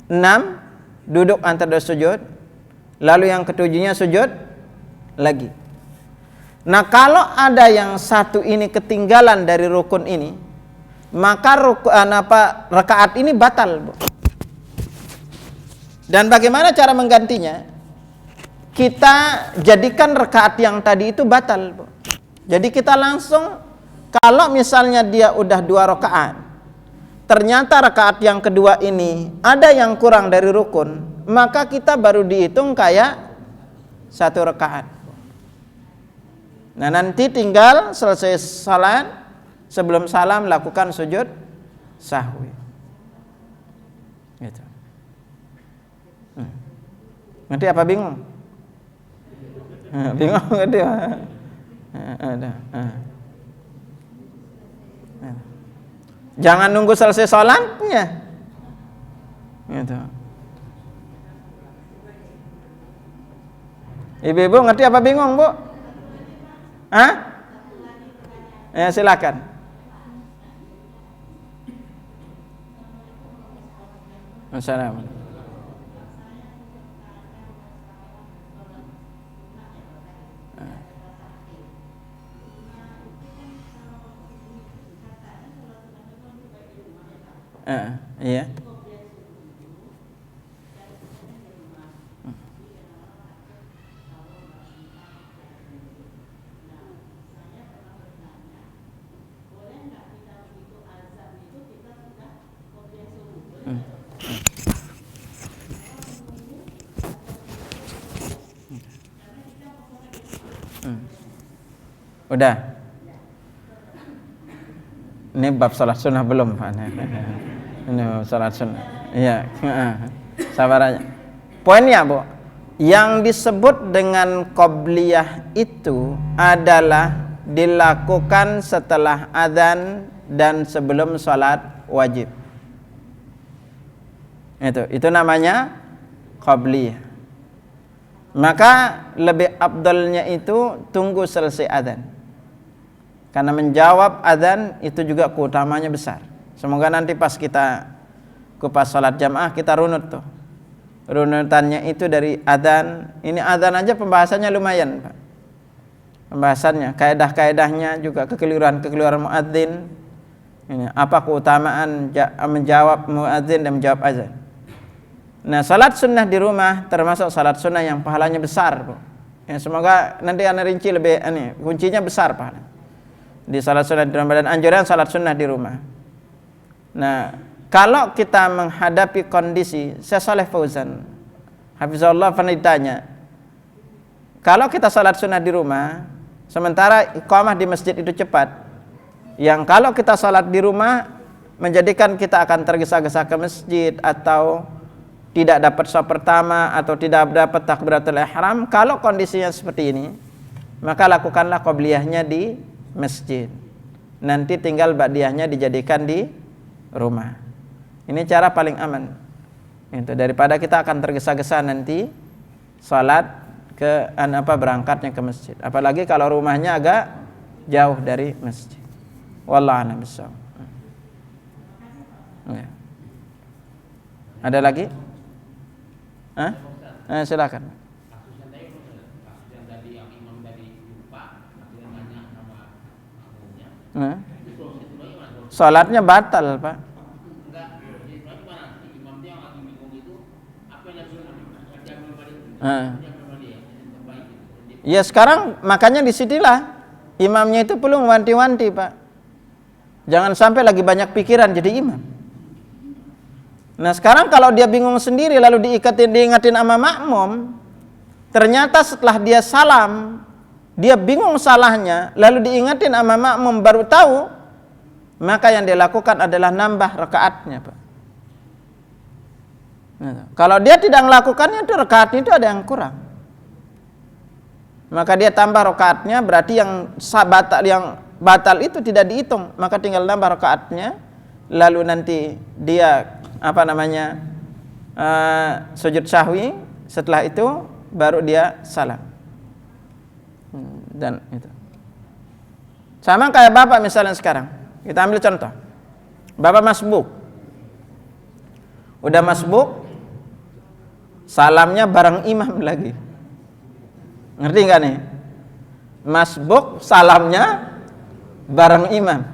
enam duduk antara dua sujud, lalu yang ketujuhnya sujud lagi. Nah, kalau ada yang satu ini ketinggalan dari rukun ini, maka rakaat ini batal, Bu. Dan bagaimana cara menggantinya? Kita jadikan rakaat yang tadi itu batal, Bu. Jadi kita langsung, kalau misalnya dia udah 2 rakaat, ternyata rakaat yang kedua ini ada yang kurang dari rukun, maka kita baru dihitung kayak 1 rakaat. Nah, nanti tinggal selesai salat, sebelum salam lakukan sujud sahwi. Gitu. Nanti apa bingung? Bingung nggak dia? Ada. Jangan nunggu selesai salatnya. Gitu. Ibu-ibu ngerti apa bingung, Bu? Hah? Ya, silakan. Assalamualaikum. Iya. Udah. Ini bab salat sunnah belum, Pak? Ini salat sunnah. Iya. Sabar aja. Poinnya, Bu, yang disebut dengan qobliyah itu adalah dilakukan setelah adzan dan sebelum salat wajib. Itu namanya qobliyah. Maka lebih afdalnya itu tunggu selesai adzan. Karena menjawab adzan itu juga keutamanya besar. Semoga nanti pas kita kupas salat jamaah kita runut tuh. Runutannya itu dari adzan. Ini adzan aja pembahasannya lumayan, Pak. Pembahasannya, kaedah-kaedahnya juga kekeliruan-kekeliruan muadzin. Ini apa keutamaan menjawab muadzin dan menjawab azan. Nah, salat sunnah di rumah termasuk salat sunnah yang pahalanya besar, Bu. Ya, semoga nanti Anda rinci lebih kuncinya besar pahala. Di salat sunnah di rumah dan anjuran salat sunnah di rumah. Nah, kalau kita menghadapi kondisi, Syekh Shalih Fauzan hafizahullah pernah ditanya, kalau kita salat sunnah di rumah, sementara iqamah di masjid itu cepat, yang kalau kita salat di rumah menjadikan kita akan tergesa-gesa ke masjid atau tidak dapat shaf pertama atau tidak dapat takbiratul ihram, kalau kondisinya seperti ini, maka lakukanlah qobliyahnya di masjid. Nanti tinggal ba'diyahnya dijadikan di rumah. Ini cara paling aman. Itu daripada kita akan tergesa-gesa nanti salat ke berangkatnya ke masjid. Apalagi kalau rumahnya agak jauh dari masjid. Wallahu a'lam bishawab. Ya. Ada lagi? Silakan. Salatnya batal, Pak. Ya sekarang makanya disinilah imamnya itu perlu wanti-wanti, Pak. Jangan sampai lagi banyak pikiran jadi imam. Nah sekarang kalau dia bingung sendiri lalu diingatin sama makmum, ternyata setelah dia salam dia bingung salahnya, lalu diingatin sama makmum baru tahu, maka yang dia lakukan adalah nambah rakaatnya, Pak. Nah, kalau dia tidak melakukannya itu rakaatnya itu ada yang kurang, maka dia tambah rakaatnya, berarti yang batal itu tidak dihitung, maka tinggal nambah rakaatnya, lalu nanti dia sujud sahwi, setelah itu baru dia salam. Dan itu sama kayak bapak misalnya sekarang, kita ambil contoh, bapak masbuk, udah masbuk, salamnya bareng imam lagi, ngerti nggak nih? Masbuk salamnya bareng imam,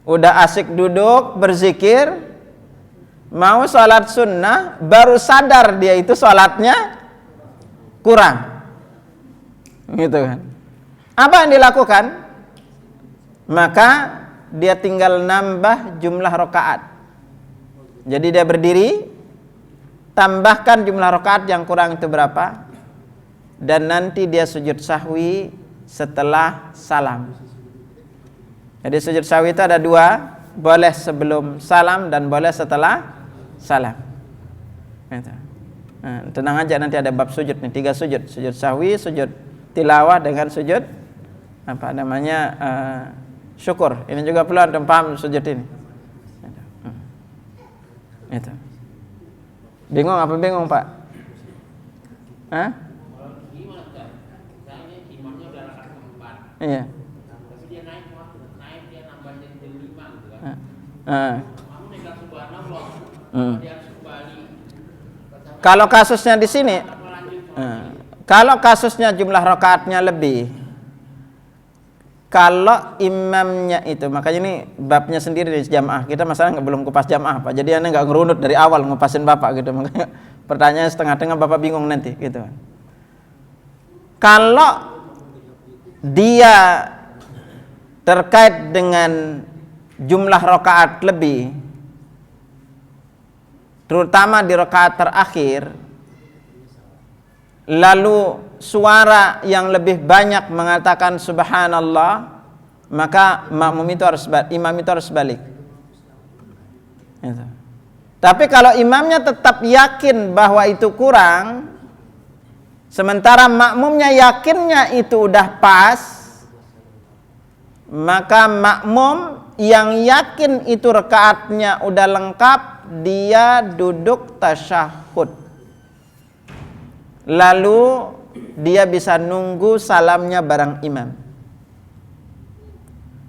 udah asik duduk berzikir, mau sholat sunnah, baru sadar dia itu sholatnya kurang, gitu kan? Apa yang dilakukan? Maka dia tinggal nambah jumlah rakaat. Jadi dia berdiri, tambahkan jumlah rakaat yang kurang itu berapa, dan nanti dia sujud sahwi setelah salam. Jadi sujud sahwi itu ada dua, boleh sebelum salam dan boleh setelah salam. Nah, tenang aja, nanti ada bab sujud nih, 3 sujud, sujud sahwi, sujud tilawah dengan sujud syukur. Ini juga perlu antum paham sujud ini. Itu. Bingung apa bingung, Pak? Iya. Kalau kasusnya di sini, kalau kasusnya jumlah rakaatnya lebih, kalau imamnya itu, makanya ini babnya sendiri di jamaah. Kita masalah belum kupas jamaah, Pak. Jadi anda nggak ngerunut dari awal ngupasin bapak gitu. Makanya pertanyaan setengah-tengah bapak bingung nanti, gitu. Kalau dia terkait dengan jumlah rakaat lebih, terutama di rakaat terakhir, lalu suara yang lebih banyak mengatakan subhanallah, maka imam itu harus balik. Gitu. Tapi kalau imamnya tetap yakin bahwa itu kurang, sementara makmumnya yakinnya itu udah pas, maka makmum yang yakin itu rakaatnya udah lengkap, dia duduk tasyahud, lalu dia bisa nunggu salamnya bareng imam.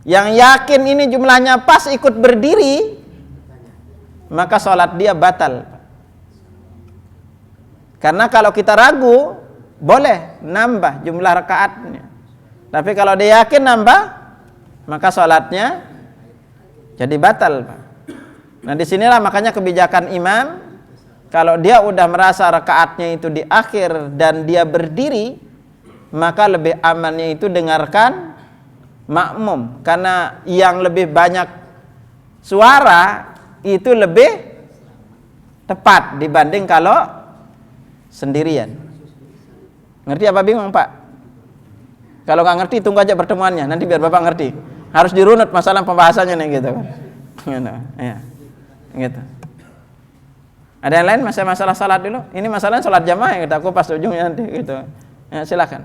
Yang yakin ini jumlahnya pas ikut berdiri, maka sholat dia batal. Karena kalau kita ragu, boleh nambah jumlah rakaatnya. Tapi kalau dia yakin nambah, maka sholatnya jadi batal, Pak. Nah disinilah makanya kebijakan imam, kalau dia udah merasa rakaatnya itu di akhir dan dia berdiri, maka lebih amannya itu dengarkan makmum, karena yang lebih banyak suara itu lebih tepat dibanding kalau sendirian. Ngerti apa bingung, Pak? Kalau nggak ngerti tunggu aja pertemuannya, nanti biar bapak ngerti. Harus dirunut masalah pembahasannya nih, gitu kan? Ya, gitu. Ada yang lain masalah salat dulu? Ini masalah salat jamaah yang kita kupas ujungnya nanti, gitu. Ya, silakan.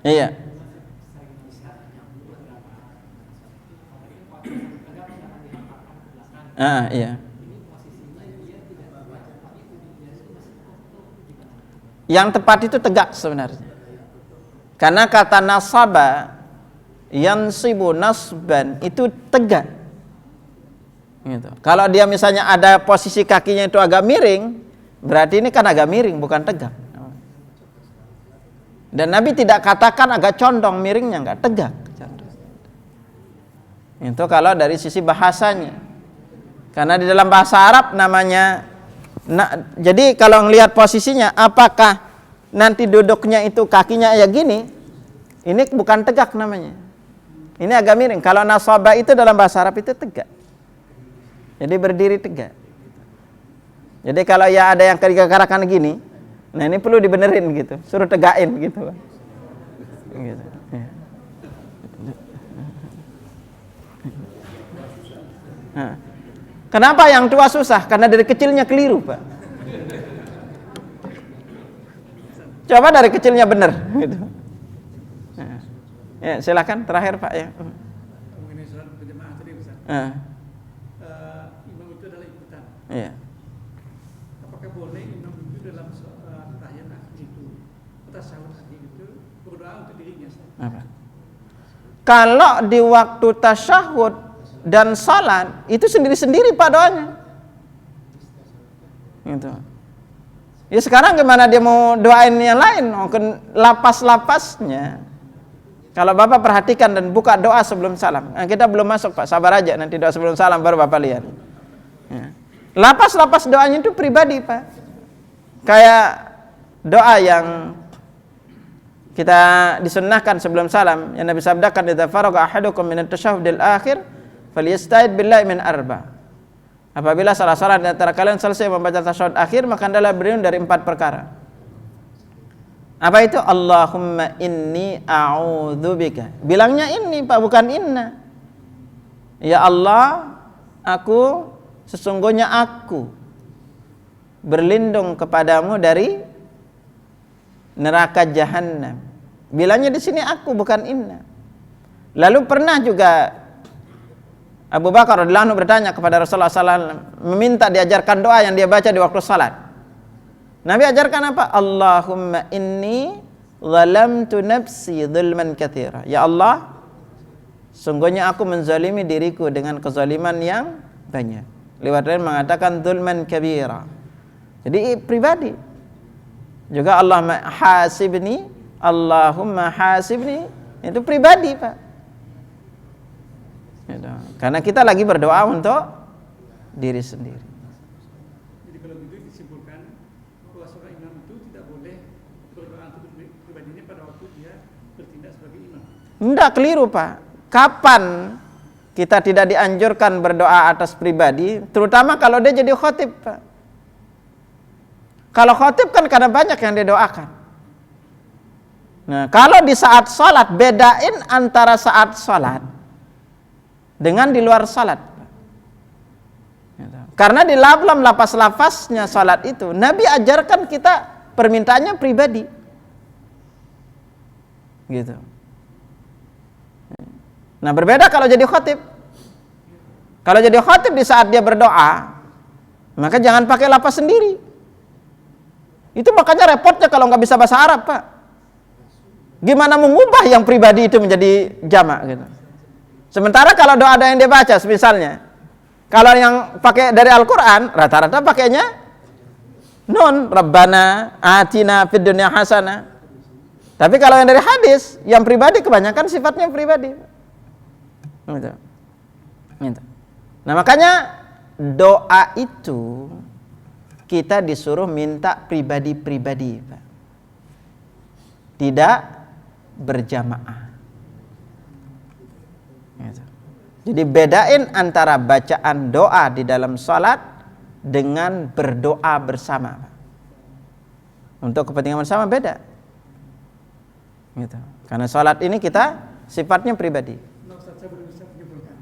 Iya. Iya. Yang tepat itu tegak sebenarnya. Karena kata nasaba yansibu nasban itu tegak. Gitu. Kalau dia misalnya ada posisi kakinya itu agak miring, berarti ini kan agak miring bukan tegak. Dan Nabi tidak katakan agak condong, miringnya enggak, tegak. Itu kalau dari sisi bahasanya. Karena di dalam bahasa Arab namanya jadi kalau ngelihat posisinya, apakah nanti duduknya itu kakinya ya gini, ini bukan tegak namanya. Ini agak miring. Kalau nasaba itu dalam bahasa Arab itu tegak. Jadi berdiri tegak. Jadi kalau ya ada yang kekarakan gini, nah ini perlu dibenerin gitu, suruh tegain gitu. Gitu. Ya. Nah, kenapa yang tua susah? Karena dari kecilnya keliru, Pak. Coba dari kecilnya benar, gitu. Nah, ya silakan terakhir Pak ya. Mengenai sholat berjamaah tadi Ustaz. Imam itu adalah ikutan. Iya. Apakah boleh imam itu dalam tahiyat akhir itu, tasyahud akhir itu berdoa untuk dirinya? Apa? Kalau di waktu tasyahud dan salat itu sendiri-sendiri Pak doanya. Gitu. Ya sekarang gimana dia mau doain yang lain? Mungkin lapas-lapasnya. Kalau Bapak perhatikan dan buka doa sebelum salam. Nah, kita belum masuk Pak, sabar aja nanti doa sebelum salam baru Bapak lihat. Ya. Lapas-lapas doanya itu pribadi Pak. Kayak doa yang kita disunnahkan sebelum salam yang Nabi sabdakan, idza faraga ahadukum min at-tasyahhudil akhir falyasta'id billahi min arba. Apabila salah seorang di antara kalian selesai membaca tasyahud akhir, maka hendaklah berlindung dari 4 perkara. Apa itu? Allahumma inni a'udzubika. Bilangnya ini Pak, bukan inna. Ya Allah, sesungguhnya aku berlindung kepadamu dari neraka jahanam. Bilangnya di sini aku, bukan inna. Lalu pernah juga Abu Bakar radhiyallahu anhu bertanya kepada Rasulullah SAW, meminta diajarkan doa yang dia baca di waktu salat. Nabi ajarkan apa? Allahumma inni zalamtu nafsi zulman katsira. Ya Allah, sungguhnya aku menzalimi diriku dengan kezaliman yang banyak. Lewat lain mengatakan zulman kabira. Jadi pribadi. Juga Allahumma hasibni, itu pribadi Pak. Gitu. Karena kita lagi berdoa untuk diri sendiri. Jadi kalau begitu disimpulkan bahwa seorang imam itu tidak boleh berdoa untuk pribadinya pada waktu dia bertindak sebagai imam. Enggak, keliru Pak. Kapan kita tidak dianjurkan berdoa atas pribadi, terutama kalau dia jadi khotib Pak. Kalau khotib kan kadang banyak yang dia doakan. Nah, kalau di saat sholat, bedain antara saat sholat dengan di luar salat. Karena di dalam lapas-lapasnya salat itu Nabi ajarkan kita permintaannya pribadi. Gitu. Nah, berbeda kalau jadi khatib. Kalau jadi khatib di saat dia berdoa, maka jangan pakai lapas sendiri. Itu makanya repotnya kalau nggak bisa bahasa Arab, Pak. Gimana mengubah yang pribadi itu menjadi jamak gitu. Sementara kalau doa ada yang dia baca, misalnya, kalau yang pakai dari Al-Quran, rata-rata pakainya nun, Rabbana atina fid dunya hasanah. Tapi kalau yang dari hadis, yang pribadi kebanyakan sifatnya pribadi. Gitu. Gitu. Nah makanya doa itu kita disuruh minta pribadi-pribadi, Pak. Tidak berjamaah. Gitu. Jadi bedain antara bacaan doa di dalam salat dengan berdoa bersama. Untuk kepentingan bersama beda. Gitu. Karena salat ini kita sifatnya pribadi. Nah, Ustaz, saya belum bisa menyimpulkan.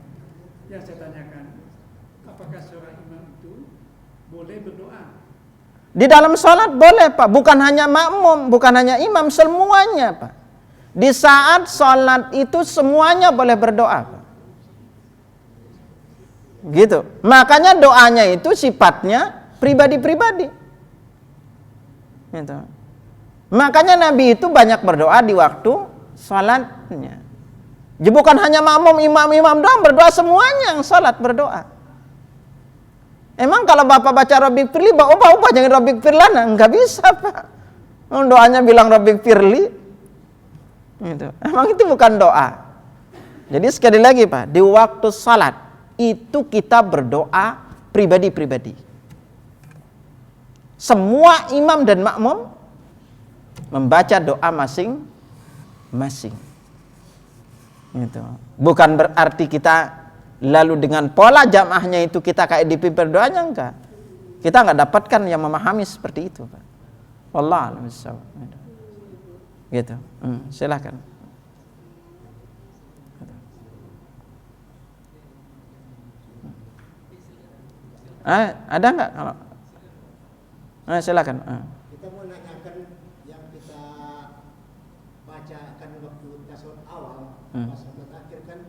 Yang saya tanyakan, apakah seorang imam itu boleh berdoa? Di dalam salat boleh, Pak. Bukan hanya makmum, bukan hanya imam, semuanya, Pak. Di saat salat itu semuanya boleh berdoa, Pak. Gitu. Makanya doanya itu sifatnya pribadi-pribadi. Gitu. Makanya Nabi itu banyak berdoa di waktu salatnya. Jadi bukan hanya makmum, imam doang berdoa, semuanya yang salat berdoa. Emang kalau Bapak baca Rabbi Firli, Bapak jangan Rabbi Firlana, enggak bisa, Pak. Doanya bilang Rabbi Firli. Gitu. Emang itu bukan doa. Jadi sekali lagi, Pak, di waktu salat itu kita berdoa pribadi-pribadi. Semua imam dan makmum membaca doa masing-masing. Gitu. Bukan berarti kita lalu dengan pola jamaahnya itu kita kayak dipimpin doanya, enggak. Kita enggak dapatkan yang memahami seperti itu, Pak. Wallahu a'lam bishawab. Gitu. Silakan. Ada enggak kalau? Silakan. Kita mau nanyakan yang kita bacakan waktu tasawuf awal, pas sampai akhir kan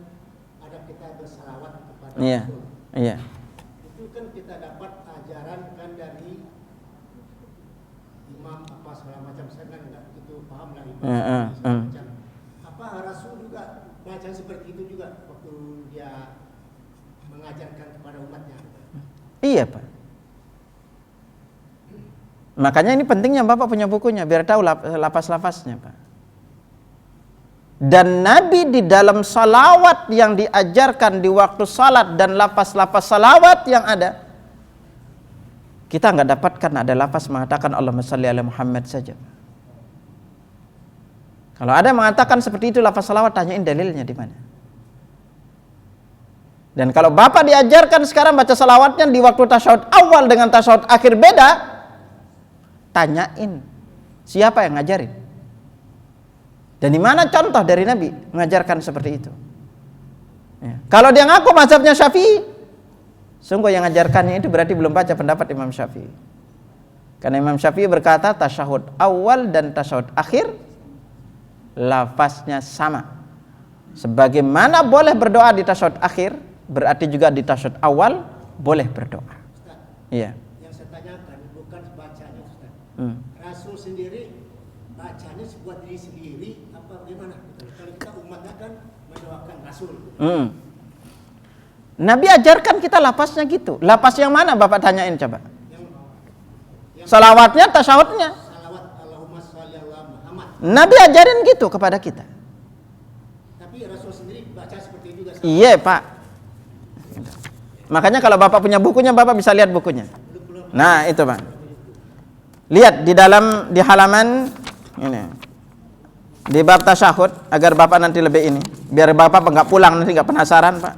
ada kita bersalawat kepada Rasul. Iya. Itu kan kita dapat ajaran kan dari imam apa segala macam, saya kan nggak begitu paham lah imam segala macam. Apa Rasul juga baca seperti itu juga waktu dia mengajarkan kepada umatnya? Iya, Pak. Makanya ini pentingnya Bapak punya bukunya biar tahu lapas-lapasnya, Pak. Dan Nabi di dalam salawat yang diajarkan di waktu salat dan lapas-lapas salawat yang ada, kita nggak dapatkan ada lapas mengatakan Allahumma shalli ala Muhammad saja. Kalau ada mengatakan seperti itu lapas salawat, tanyain dalilnya di mana. Dan kalau Bapak diajarkan sekarang baca salawatnya di waktu tasyahud awal dengan tasyahud akhir beda, tanyain siapa yang ngajarin. Dan di mana contoh dari Nabi mengajarkan seperti itu. Ya. Kalau dia ngaku mazhabnya Syafi'i, sungguh yang ngajarkannya itu berarti belum baca pendapat Imam Syafi'i. Karena Imam Syafi'i berkata tasyahud awal dan tasyahud akhir lafaznya sama. Sebagaimana boleh berdoa di tasyahud akhir, berarti juga di tasyahud awal boleh berdoa. Ustaz, Iya. yang saya tanyakan bukan bacanya, Ustaz. Rasul sendiri bacanya buat diri sendiri apa bagaimana? Kalau kita umatnya kan mendoakan Rasul. Nabi ajarkan kita lapasnya gitu. Lapas yang mana Bapak tanyain coba? Yang Salawatnya, tasyahudnya. salawat Allahumma sholli ala Muhammad. Nabi ajarin gitu kepada kita. Tapi Rasul sendiri baca seperti itu juga. Iya, Pak. Makanya kalau Bapak punya bukunya, Bapak bisa lihat bukunya. Nah, itu, Pak. Lihat di halaman ini. Di bab tasyahud agar Bapak nanti lebih ini. Biar Bapak enggak pulang nanti enggak penasaran, Pak.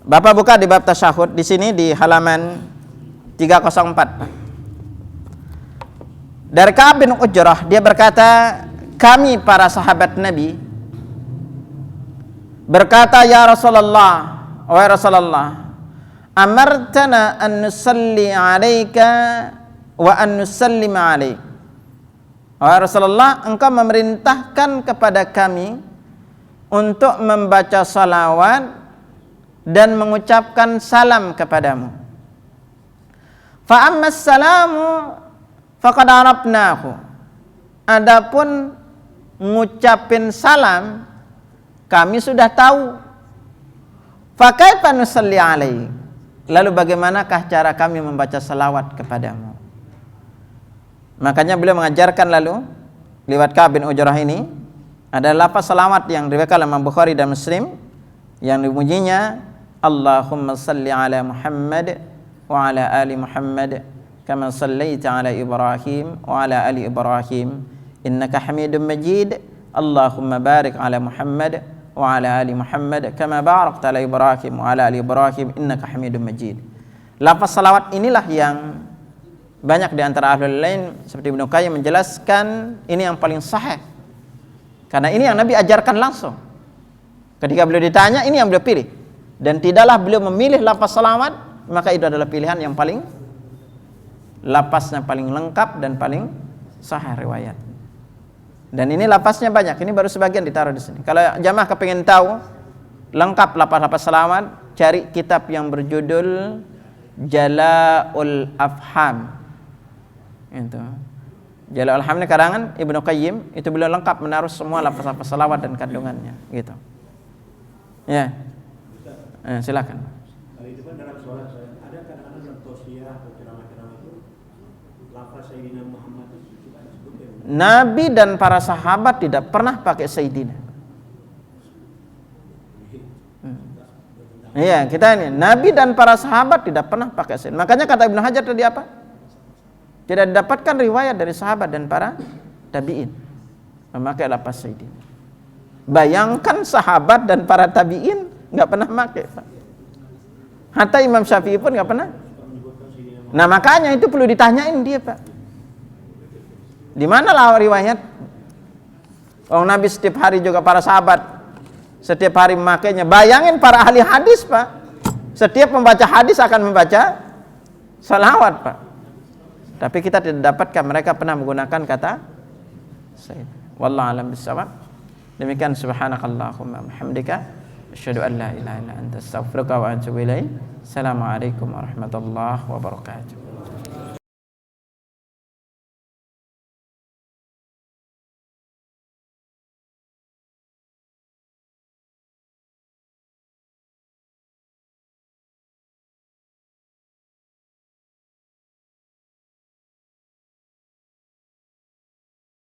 Bapak buka di bab tasyahud di sini di halaman 304, Pak. Dari Ka'ab bin Ujrah, dia berkata, kami para sahabat Nabi berkata, ya Rasulullah, wahai Rasulullah, amartana an nusalli alaika wa an nusallima alaik. Wahai Rasulullah, engkau memerintahkan kepada kami untuk membaca salawat dan mengucapkan salam kepadamu. Fa ammas salamu faqad arafnahu. Adapun ngucapin salam kami sudah tahu. Fa kaifa nusalli alaik? Lalu bagaimanakah cara kami membaca salawat kepadamu? Makanya beliau mengajarkan lalu lewat Ka'ab bin Ujrah ini ada lafaz salawat yang diriwayatkan oleh Imam Bukhari dan Muslim yang bunyinya Allahumma salli ala Muhammad wa ala ali Muhammad kama sallaita ala Ibrahim wa ala ali Ibrahim innaka Hamidum Majid. Allahumma barik ala Muhammad wa ala ali Muhammad kama barakta ala Ibrahim wa ala ali Ibrahim innaka Hamidum Majid. Lafaz salawat inilah yang banyak di antara ahlul lain seperti Ibnu Qayyim menjelaskan ini yang paling sahih. Karena ini yang Nabi ajarkan langsung. Ketika beliau ditanya, ini yang beliau pilih. Dan tidaklah beliau memilih lafaz salawat, maka itu adalah pilihan yang paling lafaznya paling lengkap dan paling sahih riwayat. Dan ini lafaznya banyak, ini baru sebagian ditaruh di sini. Kalau jamaah kepingin tahu lengkap lafaz-lafaz salawat, cari kitab yang berjudul Jala'ul Afham. Itu. Jala'ul Afham ini karangan Ibnu Qayyim, itu beliau lengkap menaruh semua lafaz-lafaz salawat dan kandungannya, gitu. Ya. Silakan. Kalau itu kan dalam sholat ada kadang-kadang dalam tausiah atau ceramah-ceramah itu lafaz Sayyidina Muhammad itu juga disebutkan. Nabi dan para sahabat tidak pernah pakai Sayyidina. Iya, kita ini Nabi dan para sahabat tidak pernah pakai Sayyidina. Makanya kata Ibnu Hajar tadi apa? Tidak didapatkan riwayat dari sahabat dan para tabi'in memakai lafaz Sayyidina. Bayangkan sahabat dan para tabi'in nggak pernah pakai, Pak. Hatta Imam Syafi'i pun nggak pernah. Nah, makanya itu perlu ditanyain dia, Pak. Di mana lah riwayat? Oh, Nabi setiap hari juga para sahabat setiap hari memakainya. Bayangin para ahli hadis, Pak. Setiap membaca hadis akan membaca salawat, Pak. Tapi kita tidak dapatkan mereka pernah menggunakan kata Sayyid. Wallahu a'lam bishawab. Demikian subhanakallahumma hamdika asyhadu an la ilaha illa anta astaghfiruka wa atubu ilaik. Assalamualaikum warahmatullahi wabarakatuh.